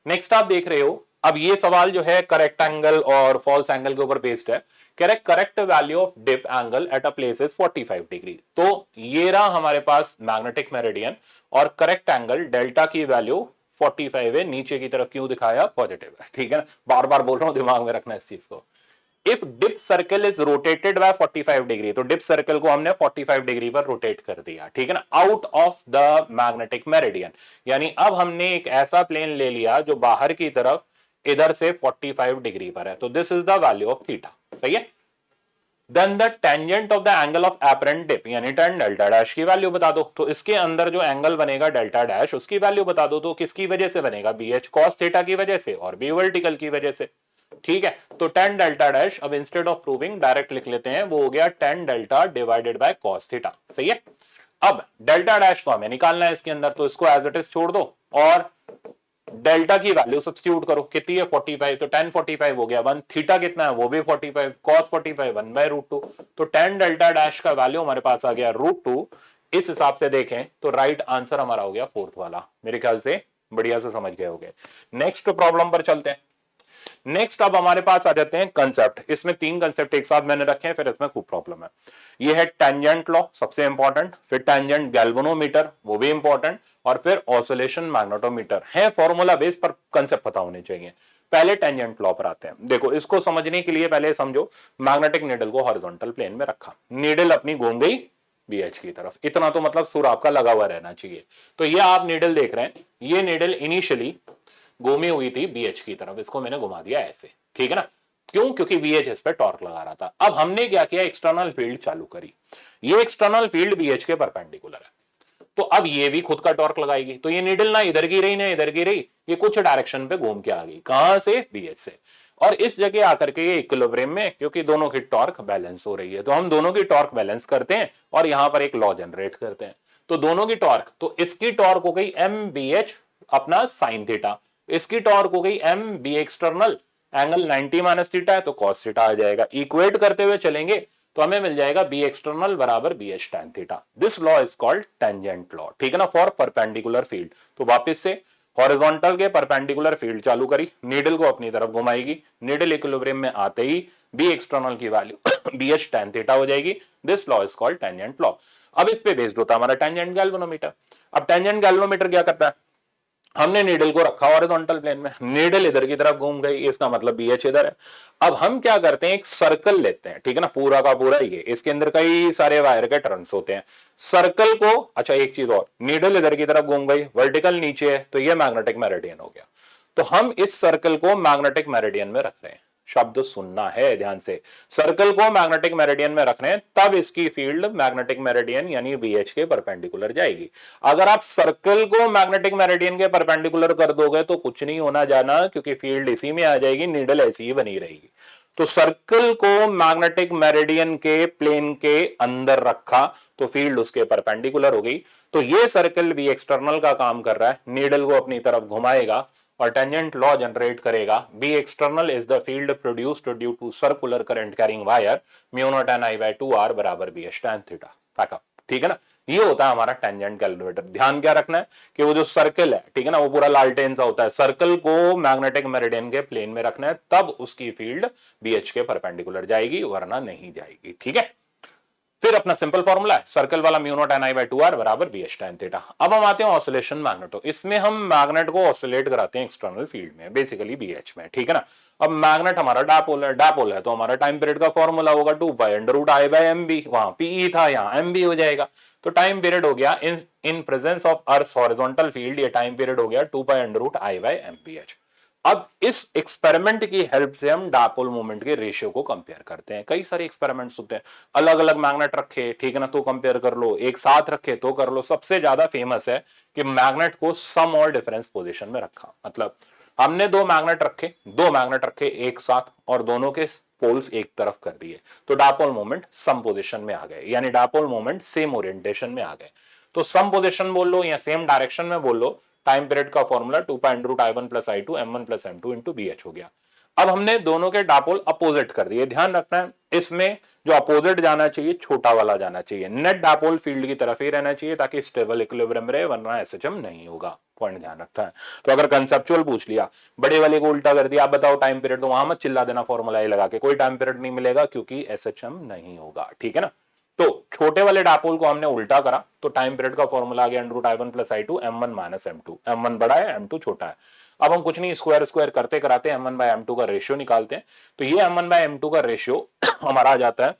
नेक्स्ट आप देख रहे हो, अब ये सवाल जो है करेक्ट एंगल और फॉल्स एंगल के ऊपर बेस्ड है। Correct value of dip angle at a place is 45 degree. तो ये रहा हमारे पास मैग्नेटिक मेरिडियन और करेक्ट एंगल डेल्टा की वैल्यू 45 है, नीचे की तरफ क्यों दिखाया, पॉजिटिव है, ठीक है ना, बार बार बोल रहा हूं, दिमाग में रखना इस चीज को। If dip circle is rotated by 45 degree, तो डिप सर्कल को हमने 45 डिग्री पर रोटेट कर दिया, ठीक है ना, out of the magnetic meridian. यानी अब हमने एक ऐसा प्लेन ले लिया जो बाहर की तरफ इधर से 45 डिग्री पर है, तो this is the value of theta, सही है। Then the tangent of the angle of apparent dip यानी tan डेल्टा डैश की वैल्यू बता दो। तो इसके अंदर जो एंगल बनेगा डेल्टा डैश उसकी वैल्यू बता दो। तो किसकी वजह से बनेगा, BH cos थीटा की वजह से और B वर्टिकल की वजह से, ठीक है। तो tan डेल्टा डैश अब इंस्टेड ऑफ प्रूविंग डायरेक्ट लिख लेते हैं, वो हो गया tan delta divided bye cos theta, सही है। अब डेल्टा डैश तो हमें निकालना है इसके अंदर, तो इसको एज इट इज छोड़ दो और डेल्टा की वैल्यू सब्स्टिट्यूट करो, कितनी है 45, तो tan 45 हो गया 1, थीटा कितना है वो भी 45, cos 45 1/√2, तो tan डेल्टा डैश का वैल्यू हमारे पास आ गया √2। इस हिसाब से देखें तो राइट आंसर हमारा हो गया फोर्थ वाला, मेरे ख्याल से बढ़िया से समझ गए होंगे। नेक्स्ट प्रॉब्लम पर चलते हैं। नेक्स्ट अब हमारे पास आ जाते हैं कंसेप्ट, इसमें 3 कंसेप्ट एक साथ मैंने रखे हैं, फिर इसमें खूब प्रॉब्लम है। ये है टेंजेंट लॉ सबसे इंपॉर्टेंट, फिर टेंजेंट गैल्वेनोमीटर वो भी इंपॉर्टेंट, और फिर ऑसिलेशन मैग्नेटोमीटर है। फॉर्मूला बेस पर कंसेप्ट पता होने चाहिए। पहले टेंजेंट लॉ पर आते हैं। देखो इसको समझने के लिए पहले समझो, मैग्नेटिक नीडल को हॉरिजॉन्टल प्लेन में रखा, नीडल अपनी घूम गई BH की तरफ, इतना तो मतलब सुर आपका लगा हुआ रहना चाहिए। तो ये आप नीडल देख रहे हैं, ये नीडल इनिशियली घूमी हुई थी BH की तरफ, इसको मैंने घुमा दिया ऐसे, ठीक है ना। क्यों, क्योंकि BH इस पे टॉर्क लगा रहा था। अब हमने क्या किया, एक्सटर्नल फील्ड चालू करी, ये एक्सटर्नल फील्ड BH के परपेंडिकुलर है, तो अब ये भी खुद का टॉर्क लगाएगी। तो ये नीडल ना इधर की रही ना इधर की रही, ये कुछ डायरेक्शन पे घूम के आ गई, कहां से, BH से, और इस जगह आकर के ये इक्विलिब्रियम में, क्योंकि दोनों की टॉर्क बैलेंस हो रही है, तो हम दोनों की टॉर्क बैलेंस करते हैं और यहां पर एक लॉ जनरेट करते हैं। तो दोनों की टॉर्क, तो इसकी टॉर्क हो गई MBH अपना साइन थीटा, इसकी टॉर्क हो गई MB external, angle 90 minus theta है तो cos थीटा आ जाएगा। इक्वेट करते हुए चलेंगे तो हमें मिल जाएगा B एक्सटर्नल बराबर BH tan theta. This law is called tangent law, ठीक है ना, फॉर परपेंडिकुलर फील्ड। तो वापस से हॉरिजॉन्टल के परपेंडिकुलर फील्ड चालू करी, नीडल को अपनी तरफ घुमाएगी, नीडल इक्विलिब्रियम में आते ही B एक्सटर्नल की वैल्यू BH tan थीटा हो जाएगी। This law is called tangent law. अब इस पे बेस्ड होता है हमारा टेंजेंट गैल्वेनोमीटर। अब टेंजेंट गैल्वेनोमीटर क्या करता है, हमने नीडल को रखा हॉरिजॉन्टल प्लेन में, नीडल इधर की तरफ घूम गई, इसका मतलब BH इधर है। अब हम क्या करते हैं, एक सर्कल लेते हैं, ठीक है ना, पूरा का पूरा ये, इसके अंदर कई सारे वायर के टर्न्स होते हैं। सर्कल को, अच्छा एक चीज और, नीडल इधर की तरफ घूम गई, वर्टिकल नीचे है, तो ये मैग्नेटिक मेरिडियन हो गया। तो हम इस सर्कल को मैग्नेटिक मेरिडियन में रख रहे हैं, शब्द सुनना है ध्यान से, सर्कल को मैग्नेटिक मेरिडियन में रख रहे हैं, तब इसकी फील्ड मैग्नेटिक मेरिडियन यानी BH के परपेंडिकुलर जाएगी। अगर आप सर्कल को मैग्नेटिक मेरिडियन के परपेंडिकुलर कर दोगे तो कुछ नहीं होना जाना, क्योंकि फील्ड इसी में आ जाएगी, नीडल ऐसी ही बनी रहेगी। तो सर्कल को मैग्नेटिक मेरिडियन के प्लेन के अंदर रखा तो फील्ड उसके परपेंडिकुलर हो गई। तो ये सर्कल भी एक्सटर्नल का काम कर रहा है, नीडल को अपनी तरफ घुमाएगा और टेंजेंट लॉ जनरेट करेगा। B external is the field produced due to circular current carrying wire, mu naught n I by 2r बराबर BH tan थीटा, पैकअप, ठीक है ना। ये होता है हमारा टेंजेंट गैल्वेनोमीटर। ध्यान क्या रखना है कि वो जो सर्कल है, ठीक है ना, वो पूरा लालटेन सा होता है, सर्कल को मैग्नेटिक मेरिडियन के प्लेन में रखना है, तब उसकी फील्ड BH के परपेंडिकुलर जाएगी, वरना नहीं जाएगी, ठीक है। फिर अपना सिंपल फॉर्मूला है सर्कल वाला, mu naught n I by 2r बराबर BH tan थीटा। अब हम आते हैं ऑसिलेशन मैग्नेटो, इसमें हम मैग्नेट को ऑसिलेट कराते हैं एक्सटर्नल फील्ड में, बेसिकली BH में, ठीक है ना। अब मैग्नेट हमारा डायपोल है तो हमारा टाइम पीरियड का फॉर्मूला होगा 2π√I by mb, वहां PE था यहाँ mb हो जाएगा। तो टाइम पीरियड हो गया in presence of earth horizontal field, ये टाइम पीरियड हो गया 2π√I by mph। अब इस एक्सपेरिमेंट की हेल्प से हम डायपोल मोमेंट के रेशियो को कंपेयर करते हैं। कई सारे एक्सपेरिमेंट्स होते हैं, अलग अलग मैग्नेट रखे, ठीक है ना, तो कंपेयर कर लो, एक साथ रखे तो कर लो। सबसे ज्यादा फेमस है कि मैग्नेट को सम और डिफरेंस पोजीशन में रखा, मतलब हमने दो मैग्नेट रखे एक साथ और दोनों के पोल्स एक तरफ कर दिए, तो डायपोल मोमेंट सम पोजीशन में आ गए, यानी डायपोल मोमेंट सेम ओरिएंटेशन में आ गए। तो सम पोजीशन बोल लो या सेम डायरेक्शन में बोल लो, टाइम पीरियड का formula 2π√I1 + I2 m1 + m2 × BH हो गया। अब हमने दोनों के डायपोल अपोजिट कर दिए। ध्यान रखना है इसमें जो अपोजिट जाना चाहिए छोटा वाला जाना चाहिए, नेट डायपोल फील्ड की तरफ ही रहना चाहिए ताकि स्टेबल इक्विलिब्रियम रहे, वरना SHM नहीं होगा। पॉइंट ध्यान रखना है। तो अगर कंसेप्चुअल पूछ लिया, बड़े वाले को उल्टा कर दिया, आप बताओ टाइम पीरियड, तो वहां मत चिल्ला देना फॉर्मूला ही लगा के, कोई टाइम पीरियड नहीं मिलेगा क्योंकि SHM नहीं होगा, ठीक है ना। तो छोटे वाले डायपोल को हमने उल्टा करा तो टाइम पीरियड का फॉर्मूला आ गया √I1 + I2 m1 - m2, m1 बड़ा है m2 छोटा है। अब हम कुछ नहीं, स्क्वायर स्क्वायर करते कराते m1 by m2 का रेशियो निकालते हैं, तो ये m1 by m2 का रेशियो हमारा आ जाता है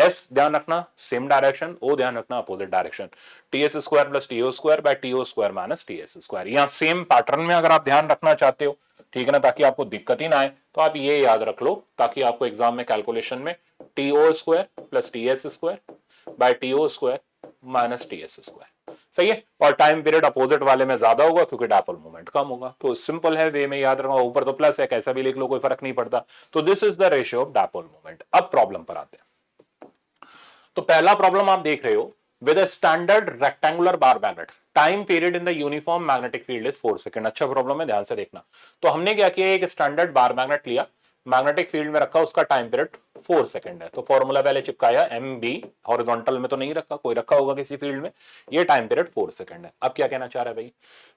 S ध्यान रखना सेम डायरेक्शन, O ध्यान रखना opposite direction, TS² + TO² by TO² - TS²। यहाँ सेम पैटर्न में अगर आप ध्यान रखना चाहते हो ठीक है ना, ताकि आपको दिक्कत ही ना आए। तो आप ये याद रख लो ताकि आपको एग्जाम में कैलकुलेशन में TO square plus TS square by TO square minus TS square, सही है। और टाइम पीरियड अपोजिट वाले में ज्यादा होगा क्योंकि डायपोल मोमेंट कम होगा। तो सिंपल है, वे में याद रखना, ऊपर तो प्लस है, कैसा भी लिख लो कोई फर्क नहीं पड़ता। तो this is the ratio of dipole moment. अब प्रॉब्लम पर आते हैं। तो पहला प्रॉब्लम आप देख रहे हो, with a standard rectangular bar magnet time period in the uniform magnetic field is 4 second. अच्छा प्रॉब्लम है, ध्यान से देखना। तो हमने क्या किया, एक स्टैंडर्ड बार मैग्नेट लिया, मैग्नेटिक फील्ड में रखा, उसका टाइम पीरियड 4 सेकंड है। तो फॉर्मूला पहले चिपकाया, एम बी, हॉरिजॉन्टल में तो नहीं रखा, कोई रखा होगा किसी फील्ड में, ये टाइम पीरियड 4 सेकंड है। अब क्या कहना चाह रहा है भाई,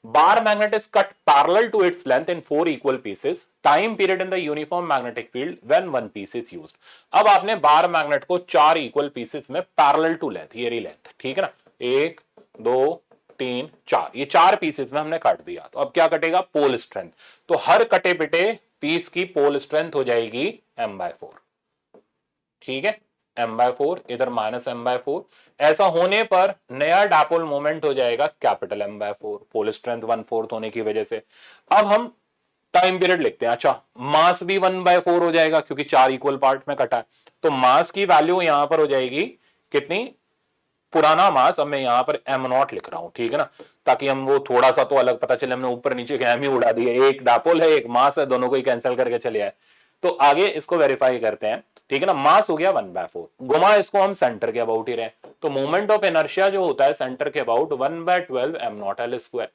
bar magnet is cut parallel to its length in 4 equal pieces, time period in the uniform magnetic field when 1 piece is used. अब आपने बार मैग्नेट को 4 इक्वल पीसेस में पैरेलल टू लेंथ, ये रही लेंथ, ठीक है ना, 1 2 3 4, ये 4 पीसेस में हमने काट दिया। तो अब क्या कटेगा, पोल स्ट्रेंथ। तो हर कटे पिटे पीस की पोल स्ट्रेंथ हो जाएगी m/4, ठीक है, m/4, इधर माइनस m/4। ऐसा होने पर नया डायपोल मोमेंट हो जाएगा कैपिटल m/4, पोल स्ट्रेंथ 1/4 होने की वजह से। अब हम टाइम पीरियड लिखते हैं। अच्छा, मास भी 1/4 हो जाएगा क्योंकि 4 इक्वल पार्ट में कटा है। तो मास की वैल्यू यहां पर हो जाएगी कितनी, पुराना मास, अब मैं यहां पर m0 लिख रहा हूं, ठीक है ना, ताकि हम वो थोड़ा सा तो अलग पता चले, हमने ऊपर नीचे के m ही उड़ा दिए, एक डापोल है एक मास है, दोनों को ही कैंसिल करके चले आए। तो आगे इसको वेरीफाई करते हैं, ठीक है ना। मास हो गया 1/4, घुमा इसको हम सेंटर के अबाउट ही रहे, तो मोमेंट ऑफ इनर्शिया जो होता है सेंटर के अबाउट 1/12 m0l²।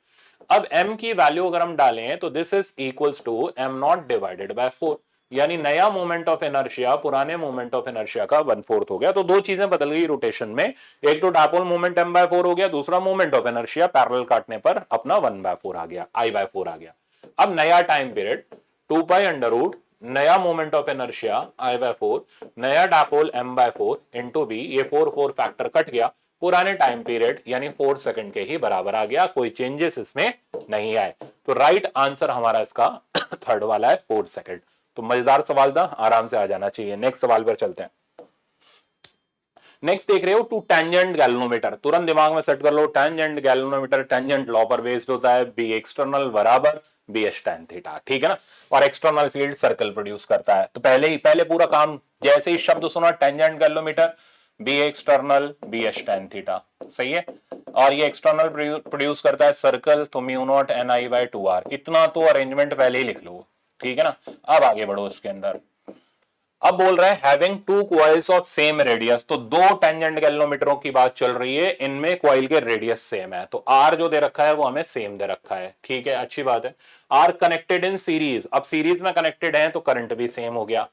अब m की वैल्यू अगर हम डालें तो this is equals to m0 divided by 4, यानी नया मोमेंट ऑफ इनर्शिया पुराने मोमेंट ऑफ इनर्शिया का 1/4 हो गया। तो दो चीजें बदल गई रोटेशन में, एक तो डायपोल मोमेंट m/4 हो गया, दूसरा मोमेंट ऑफ इनर्शिया पैरेलल काटने पर अपना 1/4 आ गया, I/4 आ गया। अब नया time period 2 pi under root नया मोमेंट ऑफ इनर्शिया I/4 नया डायपोल m/4 इंटू बी, ये 4 फैक्टर कट गया, पुराने टाइम पीरियड यानी 4 सेकंड के ही बराबर आ गया, कोई चेंजेस इसमें नहीं आए। तो राइट आंसर हमारा इसका थर्ड वाला है, 4 सेकंड। तो मजेदार सवाल था, आराम से आ जाना चाहिए। नेक्स्ट सवाल पर चलते हैं। नेक्स्ट देख रहे हो, टू टेंजेंट गैल्वेनोमीटर, तुरंत दिमाग में सेट कर लो, टेंजेंट गैल्वेनोमीटर टेंजेंट लॉ पर बेस्ड होता है, बी एक्सटर्नल बराबर बी एच tan थीटा, ठीक है ना, और एक्सटर्नल फील्ड सर्कल प्रोड्यूस करता है। तो पहले पूरा काम, जैसे ही शब्द सुना tangent galvanometer, B external B H tan theta, सही है, और ये एक्सटर्नल प्रोड्यूस करता है सर्कल, तो μ0 ni/2r, इतना तो अरेंजमेंट पहले ही लिख लो, ठीक है ना। अब आगे बढ़ो इसके अंदर, अब बोल रहे हैं having two coils of same radius, तो दो टेंजेंट गैल्वेनोमीटरों की बात चल रही है, इनमें कॉइल के रेडियस सेम है, तो आर जो दे रखा है वो हमें सेम दे रखा है, ठीक है, अच्छी बात है। आर कनेक्टेड इन सीरीज, अब सीरीज में कनेक्टेड है तो करंट भी सेम हो गया,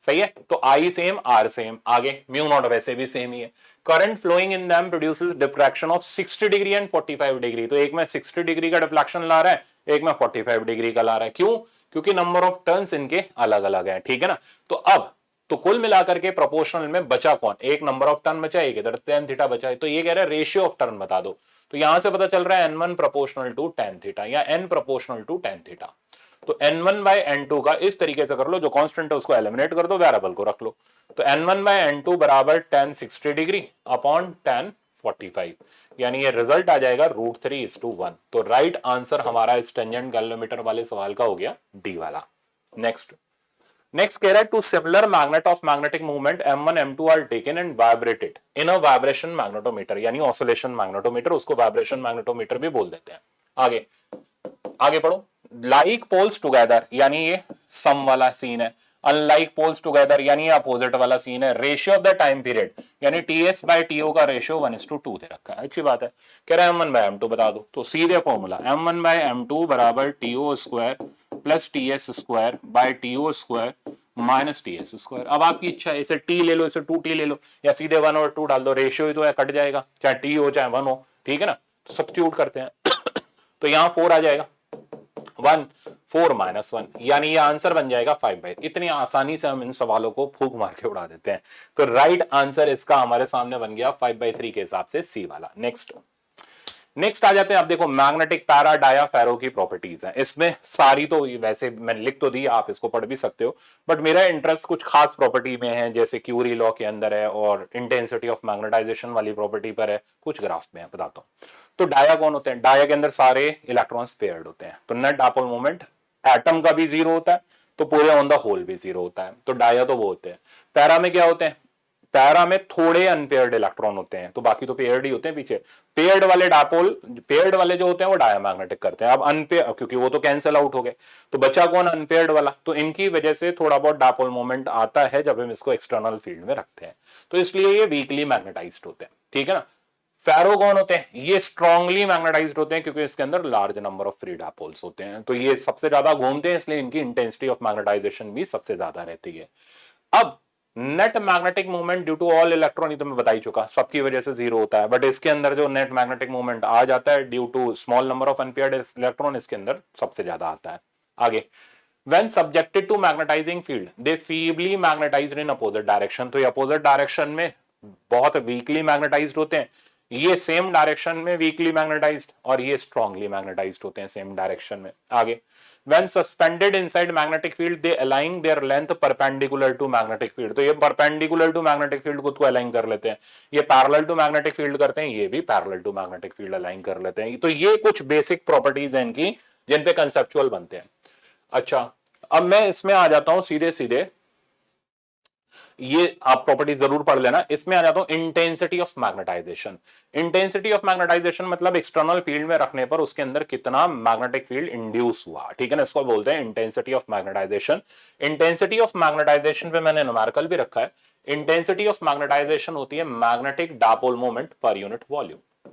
सही है, तो आई सेम आर सेम, आगे μ0 वैसे भी सेम ही है। Current flowing in them produces diffraction of 60 degree and 45 degree, तो एक में 60 डिग्री का डिफ्लेक्शन ला रहा है, एक में 45 डिग्री का ला रहा है, क्यों, क्योंकि नंबर ऑफ टर्न्स इनके अलग अलग है, ठीक है ना। तो अब तो कुल मिलाकर के प्रोपोर्शनल में बचा कौन, एक नंबर ऑफ टर्न बचा, एक इधर tan थीटा बचा है, तो ये कह रहा है रेशियो ऑफ टर्न बता दो। तो यहां से पता चल रहा है n1 proportional to tan theta या n proportional to tan theta. तो n1/n2 का इस तरीके से कर लो, जो कांस्टेंट है उसको एलिमिनेट कर दो, वेरिएबल को रख लो। तो n1/n2 बराबर tan 60 डिग्री अपॉन tan 45, यानी ये रिजल्ट आ जाएगा √3:1। तो राइट आंसर हमारा इस टेंजेंट गैल्वेनोमीटर वाले सवाल का हो गया डी वाला। नेक्स्ट कह रहा है, two similar magnet of magnetic movement m1 m2 are taken and vibrated in a vibration magnetometer, यानी ऑसिलेशन मैग्नेटोमीटर, उसको वाइब्रेशन मैग्नेटोमीटर भी बोल देते हैं। आगे आगे पढ़ो, लाइक पोल्स टुगेदर, यानी ये सम वाला सीन है, अनलाइक पोल्स टुगेदर यानी अपोजिट वाला सीन है। Ratio of the time period यानी ts/to का रेशियो 1:2 दे रखा है, अच्छी बात है। कह रहा है m1/m2 बता दो, तो सीधे फॉर्मूला m1/m2 बराबर to square plus ts square by to square minus ts square. अब आपकी इच्छा है, इसे t ले लो, इसे 2t ले लो, या सीधे 1 और 2 डाल दो, रेशियो ही तो है, कट जाएगा, चाहे t हो चाहे 1 हो, ठीक है ना। तो सब्स्टिट्यूट करते हैं तो यहां 4 आ जाएगा, 1 4 माइनस 1, यानी ये आंसर बन जाएगा 5/3। इतनी आसानी से हम इन सवालों को फूक मार के उड़ा देते हैं। तो राइट आंसर इसका हमारे सामने बन गया 5/3 के हिसाब से सी वाला। नेक्स्ट आ जाते हैं। आप देखो मैग्नेटिक पैरा डायाफेरो की प्रॉपर्टीज हैं, इसमें सारी तो वैसे मैंने लिख तो दी, आप इसको पढ़ भी सकते हो, बट मेरा इंटरेस्ट कुछ खास प्रॉपर्टी में है, जैसे क्यूरी लॉ के अंदर है और इंटेंसिटी ऑफ मैग्नेटाइजेशन वाली प्रॉपर्टी पर है, कुछ ग्राफ में है, बताता हूं। तो डाया कौन होते हैं, डाया के अंदर सारे इलेक्ट्रॉन्स पेयर्ड होते हैं, तो नेट डायपोल मोमेंट एटम का भी जीरो होता है तो पूरे ऑन द होल भी जीरो होता है। तो डाया तो वो होते हैं। पैरा में क्या होते हैं? पैरा में थोड़े अनपेयर्ड इलेक्ट्रॉन होते हैं, तो बाकी तो पेयर्ड ही होते हैं पीछे। पेयर्ड वाले डापोल, पेयर्ड वाले जो होते हैं वो डायमैग्नेटिक करते हैं। अब अनपेयर, क्योंकि वो तो कैंसिल आउट हो गए, तो बचा कौन? अनपेयर्ड वाला। तो इनकी वजह से थोड़ा बहुत डापोल मोमेंट आता है जब हम इसको एक्सटर्नल फील्ड में रखते हैं, तो इसलिए ये वीकली मैग्नेटाइज्ड होते हैं। ठीक है ना। फेरो कौन होते हैं? ये स्ट्रांगली मैग्नेटाइज्ड होते हैं क्योंकि इसके अंदर लार्ज नंबर ऑफ फ्री डापोल्स होते हैं, तो ये सबसे ज्यादा घूमते हैं, इसलिए इनकी इंटेंसिटी ऑफ मैग्नेटाइजेशन भी सबसे ज्यादा रहती है। अब net magnetic movement due to all electron, ये तो मैं बता ही चुका, सबकी वजह से जीरो होता है, बट इसके अंदर जो नेट मैग्नेटिक मूवमेंट आ जाता है due to small number of unpaired electron, इसके अंदर सबसे ज्यादा आता है। आगे, when subjected to magnetizing field they feebly magnetized in opposite direction, तो ये अपोजिट डायरेक्शन में बहुत वीकली मैग्नेटाइज्ड होते हैं, ये सेम डायरेक्शन में वीकली मैग्नेटाइज्ड, और ये स्ट्रांगली मैग्नेटाइज्ड होते हैं सेम डायरेक्शन में। आगे, when suspended inside magnetic field they align their length perpendicular to magnetic field, तो ये perpendicular to magnetic field खुद को अलाइन कर लेते हैं, ये parallel to magnetic field करते हैं, ये भी parallel to magnetic field align कर लेते हैं। तो ये कुछ बेसिक प्रॉपर्टीज हैं इनकी जिन पे कंसेप्चुअल बनते हैं। अच्छा, अब मैं इसमें आ जाता हूं सीधे सीधे, ये आप प्रॉपर्टी जरूर पढ़ लेना। इसमें आ जाता हूं intensity of magnetisation. Intensity of magnetisation मतलब एक्सटर्नल फील्ड में रखने पर उसके अंदर कितना मैग्नेटिक फील्ड इंड्यूस हुआ। ठीक है ना, इसको बोलते हैं intensity of magnetisation. Intensity of magnetisation पे मैंने न्यूमेरिकल भी रखा है। इंटेंसिटी ऑफ मैग्नेटाइजेशन होती है magnetic dipole moment per unit volume.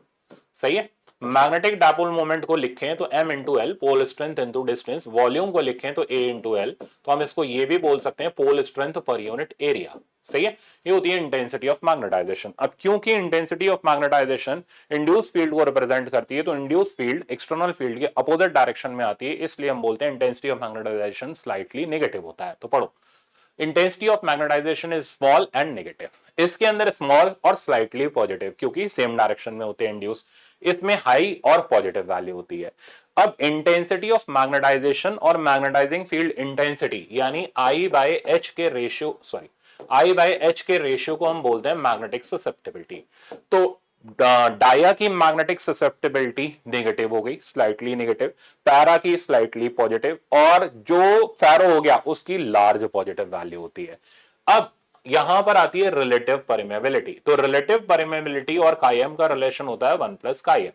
सही है। मैग्नेटिक डापोल मोमेंट को लिखें तो m into L, pole strength into distance. Volume को लिखें तो a इंटू एल, तो हम इसको ये भी बोल सकते हैं pole strength per unit area. सही है, ये होती है इंटेंसिटी ऑफ मैग्नेटाइजेशन। अब क्योंकि intensity of magnetisation induce field को रिप्रेजेंट करती है, तो इंड्यूस फील्ड एक्सटर्नल फील्ड के अपोजिट डायरेक्शन में आती है, इसलिए हम बोलते हैं intensity of magnetisation slightly negative होता है। तो पढ़ो, intensity of magnetization is small and negative. इसके अंदर स्मॉल और स्लाइटली पॉजिटिव, क्योंकि सेम डायरेक्शन में होते हैं इंड्यूस। इसमें हाई और पॉजिटिव वैल्यू होती है। अब इंटेंसिटी ऑफ मैग्नेटाइजेशन और मैग्नेटाइजिंग फील्ड इंटेंसिटी यानी I बाय एच के ratio, sorry I by H के रेशियो को हम बोलते हैं मैग्नेटिक ससेप्टिबिलिटी। तो डाया की मैग्नेटिक ससेप्टिबिलिटी नेगेटिव हो गई, स्लाइटली नेगेटिव, पैरा की स्लाइटली पॉजिटिव, और जो फेरो हो गया उसकी लार्ज पॉजिटिव वैल्यू होती है। अब यहां पर आती है रिलेटिव परमेबिलिटी। तो रिलेटिव परमेबिलिटी और कायम का रिलेशन होता है 1 प्लस कायम।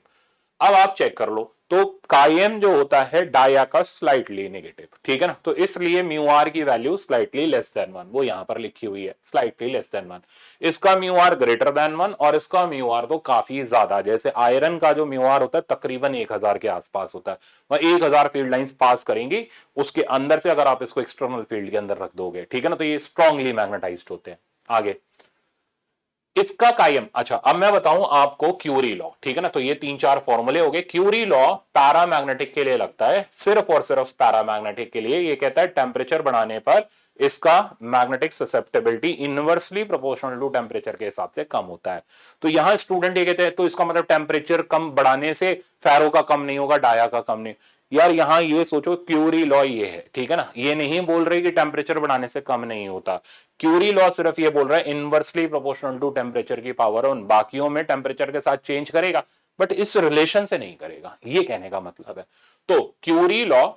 अब आप चेक कर लो, तो कायम जो होता है डाया का स्लाइटली नेगेटिव। ठीक है ना, तो इसलिए म्यू आर की वैल्यू स्लाइटली लेस देन 1, वो यहां पर लिखी हुई है स्लाइटली लेस देन 1। इसका म्यू आर ग्रेटर देन 1 और इसका म्यू आर तो काफी ज्यादा, जैसे आयरन का जो म्यू आर होता है तकरीबन 1000 के आसपास होता है, वह 1000 फील्ड लाइंस पास करेंगी उसके अंदर से, अगर आप इसको एक्सटर्नल फील्ड के अंदर रख दोगे। ठीक है ना, तो ये स्ट्रांगली मैग्नेटाइज्ड होते हैं। आगे, इसका कायम, अच्छा अब मैं बताऊं आपको क्यूरी लॉ। ठीक है ना, तो ये 3-4 फॉर्मूले हो गए। क्यूरी लॉ पैरामैग्नेटिक के लिए लगता है, सिर्फ और सिर्फ पैरामैग्नेटिक के लिए। ये कहता है टेम्परेचर बढ़ाने पर इसका magnetic susceptibility inversely proportional to temperature के हिसाब से कम होता है। तो यहां स्टूडेंट ये कहते हैं तो इसका मतलब टेम्परेचर कम बढ़ाने से फेरो का कम नहीं होगा, डाया का कम नहीं। यार यहां ये सोचो, क्यूरी लॉ ये है। ठीक है ना, ये नहीं बोल रही कि टेम्परेचर बढ़ाने से कम नहीं होता। क्यूरी लॉ सिर्फ ये बोल रहा है इनवर्सली प्रोपोर्शनल टू टेम्परेचर की पावर ऑन, बाकियों में टेम्परेचर के साथ चेंज करेगा बट इस रिलेशन से नहीं करेगा, ये कहने का मतलब है। तो क्यूरी लॉ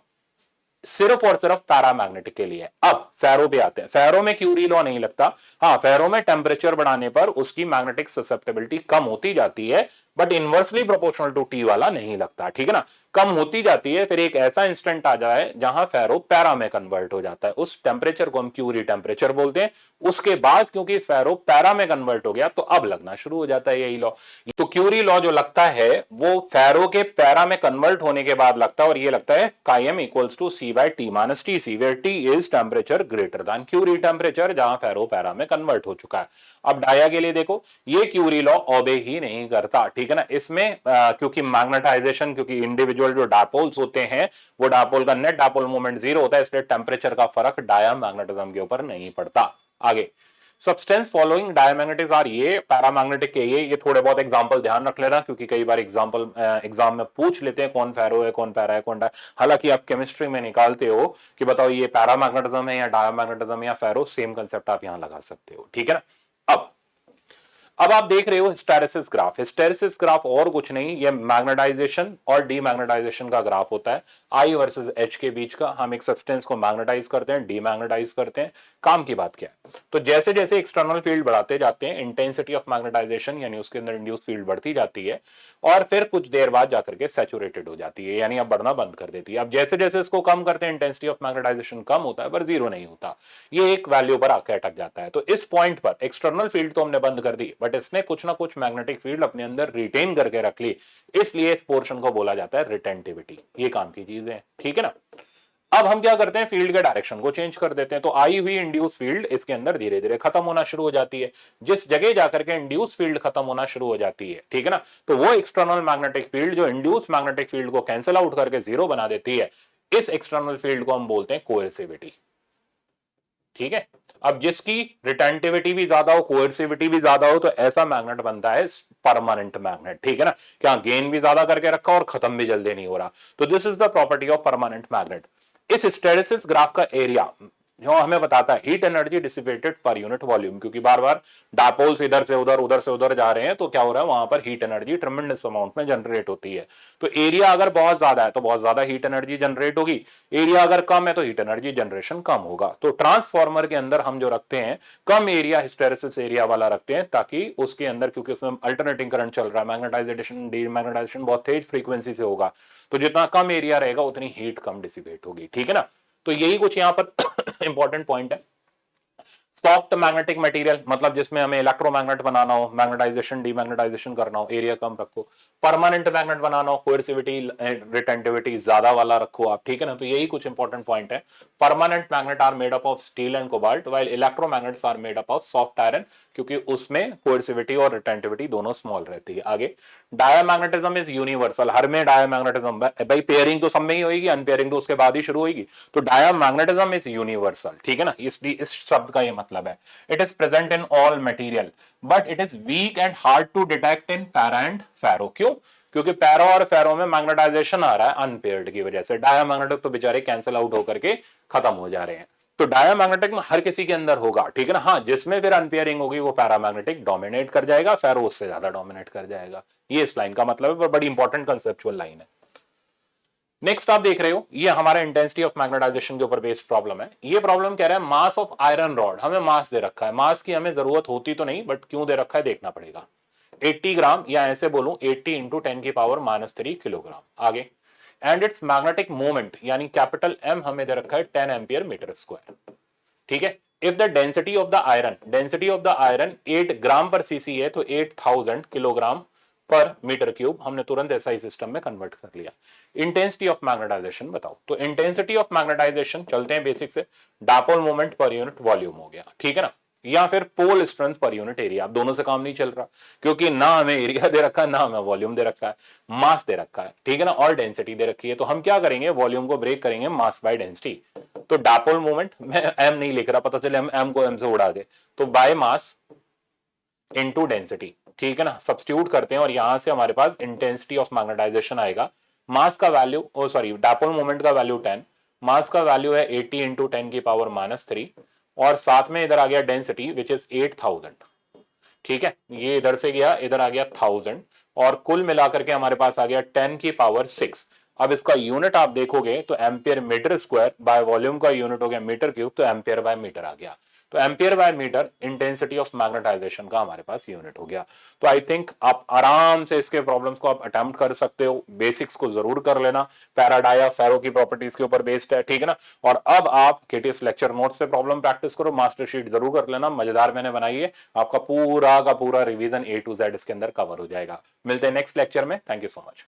सिर्फ और सिर्फ पैरामैग्नेटिक के लिए। अब फेरो पे आते हैं। फेरो में क्यूरी लॉ नहीं लगता। हाँ, फेरो में टेम्परेचर बढ़ाने पर उसकी मैग्नेटिक ससेप्टेबिलिटी कम होती जाती है, but inversely proportional to T वाला नहीं लगता। ठीक है ना, कम होती जाती है, फिर एक ऐसा इंस्टेंट आ जाए जहां फेरो पैरा में कन्वर्ट हो जाता है, उस टेम्परेचर को हम क्यूरी टेम्परेचर बोलते हैं। उसके बाद क्योंकि फेरो पैरा में कन्वर्ट हो गया तो अब लगना शुरू हो जाता है यही लॉ। तो क्यूरी लॉ जो लगता है वो फेरो के पैरा में कन्वर्ट होने के बाद लगता है, और ये लगता है कायम equals to C by T minus T C, where T is temperature greater than Curie temperature, जहां फेरो पैरा में कन्वर्ट हो चुका है। अब डाया के लिए देखो, ये क्यूरी लॉ ओबे ही नहीं करता। ठीक है ना, इसमें क्योंकि मैग्नेटाइजेशन, क्योंकि इंडिविजुअल जो डापोल्स होते हैं वो डापोल का नेट डापोल मोमेंट 0 होता है, इसलिए टेम्परेचर का फर्क डाया मैग्नेटिज्म के ऊपर नहीं पड़ता। आगे, सब्सटेंस फॉलोइंग डायमैग्नेटिक्स आर, ये पैरामैग्नेटिक के ये थोड़े बहुत एग्जांपल ध्यान रख लेना, क्योंकि कई बार एग्जाम में पूछ लेते हैं कौन फेरो है, कौन पैरा है, कौन डाया। हालांकि आप केमिस्ट्री में निकालते हो कि बताओ ये पैरामैग्नेटिज्म है या डायमैग्नेटिज्म या फेरो, सेम कंसेप्ट आप यहां लगा सकते हो। ठीक है ना। अब अब आप देख रहे हो हिस्टेरेसिस ग्राफ। हिस्टेरेसिस ग्राफ और कुछ नहीं, ये मैग्नेटाइजेशन और डीमैग्नेटाइजेशन का ग्राफ होता है, आई वर्सेस एच के बीच का। हम एक सब्सटेंस को मैग्नेटाइज करते हैं, डीमैग्नेटाइज करते हैं। काम की बात क्या है, तो जैसे जैसे एक्सटर्नल फील्ड बढ़ाते जाते हैं, इंटेंसिटी ऑफ मैग्नेटाइजेशन यानी उसके अंदर इंड्यूस फील्ड बढ़ती जाती है और फिर कुछ देर बाद जाकर के सैचुरेटेड हो जाती है, यानी अब बढ़ना बंद कर देती है। अब जैसे जैसे इसको कम करते हैं, इंटेंसिटी ऑफ मैग्नेटाइजेशन कम होता है पर जीरो नहीं होता, ये एक वैल्यू पर आकर अटक जाता है। तो इस पॉइंट पर एक्सटर्नल फील्ड तो हमने बंद कर दी, बट इसने कुछ ना कुछ मैग्नेटिक फील्ड अपने अंदर रिटेन करके रख ली, इसलिए इस पोर्शन को बोला जाता है रिटेंटिविटी। ये काम की चीज है, ठीक है ना। अब हम क्या करते हैं, फील्ड के डायरेक्शन को चेंज कर देते हैं, तो आई हुई इंड्यूस फील्ड इसके अंदर धीरे धीरे खत्म होना शुरू हो जाती है। जिस जगह जाकर के इंड्यूस फील्ड खत्म होना शुरू हो जाती है, ठीक है ना, तो वो एक्सटर्नल मैग्नेटिक फील्ड जो इंड्यूस मैग्नेटिक फील्ड को कैंसिल आउट करके जीरो बना देती है, इस एक्सटर्नल फील्ड को हम बोलते हैं कोएर्सिविटी, ठीक है। अब जिसकी रिटेंटिविटी भी ज्यादा हो, कोएर्सिविटी भी ज्यादा हो, तो ऐसा मैग्नेट बनता है परमानेंट मैग्नेट, ठीक है ना। क्या गेन भी ज्यादा करके रखा और खत्म भी जल्दी नहीं हो रहा, तो this is the property of permanent magnet. इस हिस्टेरेसिस ग्राफ का एरिया जो हमें बताता है हीट एनर्जी डिसिपेटेड पर यूनिट वॉल्यूम, क्योंकि बार बार डापोल्स इधर से उधर जा रहे हैं, तो क्या हो रहा है, वहां पर हीट एनर्जी ट्रेमेंडस अमाउंट में जनरेट होती है। तो एरिया अगर बहुत ज्यादा है तो बहुत ज्यादा हीट एनर्जी जनरेट होगी, एरिया अगर कम है तो हीट एनर्जी जनरेशन कम होगा। तो ट्रांसफार्मर के अंदर हम जो रखते हैं कम एरिया हिस्टेरेसिस एरिया वाला रखते हैं, ताकि उसके अंदर, क्योंकि उसमें अल्टरनेटिंग करंट चल रहा है, मैग्नेटाइजेशन डीमैग्नेटाइजेशन बहुत तेज फ्रीक्वेंसी से होगा, तो जितना कम एरिया रहेगा उतनी हीट कम डिसिपेट होगी, ठीक है ना। तो यही कुछ यहां पर इंपॉर्टेंट पॉइंट है। सॉफ्ट मैग्नेटिक मटेरियल मतलब जिसमें हमें इलेक्ट्रोमैग्नेट बनाना हो, मैग्नेटाइजेशन डीमैग्नेटाइजेशन करना हो, एरिया कम रखो। परमानेंट मैग्नेट बनाना हो, कोएर्सिविटी रिटेंटिविटी ज्यादा वाला रखो आप, ठीक है ना। तो यही कुछ इंपॉर्टेंट पॉइंट है। Permanent magnet are made up of steel and cobalt, while electromagnets are made up of soft iron, क्योंकि उसमें कोएर्सिविटी और रिटेंटिविटी दोनों स्मॉल रहती है। आगे डायमैग्नेटिज्म इज यूनिवर्सल, हर में डायमैग्नेटिज्म, भाई पेयरिंग तो सब में ही होगी, अनपेयरिंग तो उसके बाद ही शुरू होगी। तो डायमैग्नेटिज्म इज यूनिवर्सल, ठीक है ना, इस शब्द का ये मतलब है। It is present in all material but it is weak and hard to detect in para and ferro. क्यों? क्योंकि पैरा और फेरो में मैग्नेटाइजेशन आ रहा है अनपेयर्ड की वजह से, डायमैग्नेटिक तो बेचारे कैंसिल आउट होकर के खत्म हो जा रहे हैं। तो डायमैग्नेटिक में हर किसी के अंदर होगा, ठीक है ना। हाँ, जिसमें फिर अनपेयरिंग होगी वो पैरामैग्नेटिक डोमिनेट कर जाएगा, फेरो उससे ज्यादा डोमिनेट कर जाएगा। ये इस लाइन का मतलब है, पर बड़ी इंपॉर्टेंट कंसेप्चुअल लाइन है। नेक्स्ट आप देख रहे हो, ये हमारा इंटेंसिटी ऑफ मैग्नेटाइजेशन के ऊपर बेस्ड प्रॉब्लम है। ये प्रॉब्लम कह रहा है मास ऑफ आयरन रॉड, हमें मास दे रखा है, मास की हमें जरूरत होती तो नहीं, बट क्यों दे रखा है देखना पड़ेगा। 80 ग्राम, या ऐसे बोलूं 80 इंटू 10 की पावर -3 किलोग्राम। आगे एंड इट्स मैग्नेटिक मोमेंट यानी कैपिटल एम हमें दे रखा है 10 एम्पियर मीटर स्क्वायर, ठीक है। If the density of the iron 8 ग्राम पर सीसी है, तो 8000 किलोग्राम पर मीटर क्यूब, हमने तुरंत एसआई सिस्टम में कन्वर्ट कर लिया। इंटेंसिटी ऑफ मैग्नेटाइजेशन बताओ, तो इंटेंसिटी ऑफ मैग्नेटाइजेशन चलते हैं बेसिक से, dipole moment per unit volume हो गया, ठीक है ना, या फिर pole strength per unit area. अब दोनों से काम नहीं चल रहा, क्योंकि ना हमें एरिया दे रखा है, ना हमें वॉल्यूम दे रखा है, मास दे रखा है, ठीक है ना, और डेंसिटी दे रखी है। तो हम क्या करेंगे, वॉल्यूम को ब्रेक करेंगे मास बाय डेंसिटी। तो डापोल मोमेंट, मैं एम नहीं लिख रहा, पता चले हम एम को एम से उड़ा दे, तो बाय मास इनटू डेंसिटी, ठीक है ना, सब्स्टिट्यूट करते हैं और यहां से हमारे पास इंटेंसिटी ऑफ मैग्नेटाइजेशन आएगा। मास का वैल्यू, ओ सॉरी, डापोल मोमेंट का वैल्यू 10, मास का वैल्यू है 80 इंटू 10 की पावर -3, और साथ में इधर आ गया डेंसिटी विच इज 8000, ठीक है। ये इधर से गया, इधर आ गया 1000, और कुल मिलाकर के हमारे पास आ गया 10 की पावर 6। अब इसका यूनिट आप देखोगे तो ampere metre square, by volume का यूनिट हो गया मीटर क्यूब, तो एम्पियर बाय मीटर आ गया। तो ampere by metre intensity of magnetization का हमारे पास यूनिट हो गया। तो आई थिंक आप आराम से इसके प्रॉब्लम्स को आप अटेम्प्ट कर सकते हो, बेसिक्स को जरूर कर लेना, पैराडाया फेरो की प्रॉपर्टीज के ऊपर बेस्ड है, ठीक है ना। और अब आप केटीएस लेक्चर नोट्स से प्रॉब्लम प्रैक्टिस करो, मास्टर शीट जरूर कर लेना, मजेदार मैंने बनाई है, आपका पूरा का पूरा रिवीजन A to Z इसके अंदर कवर हो जाएगा। मिलते हैं नेक्स्ट लेक्चर में, थैंक यू सो मच।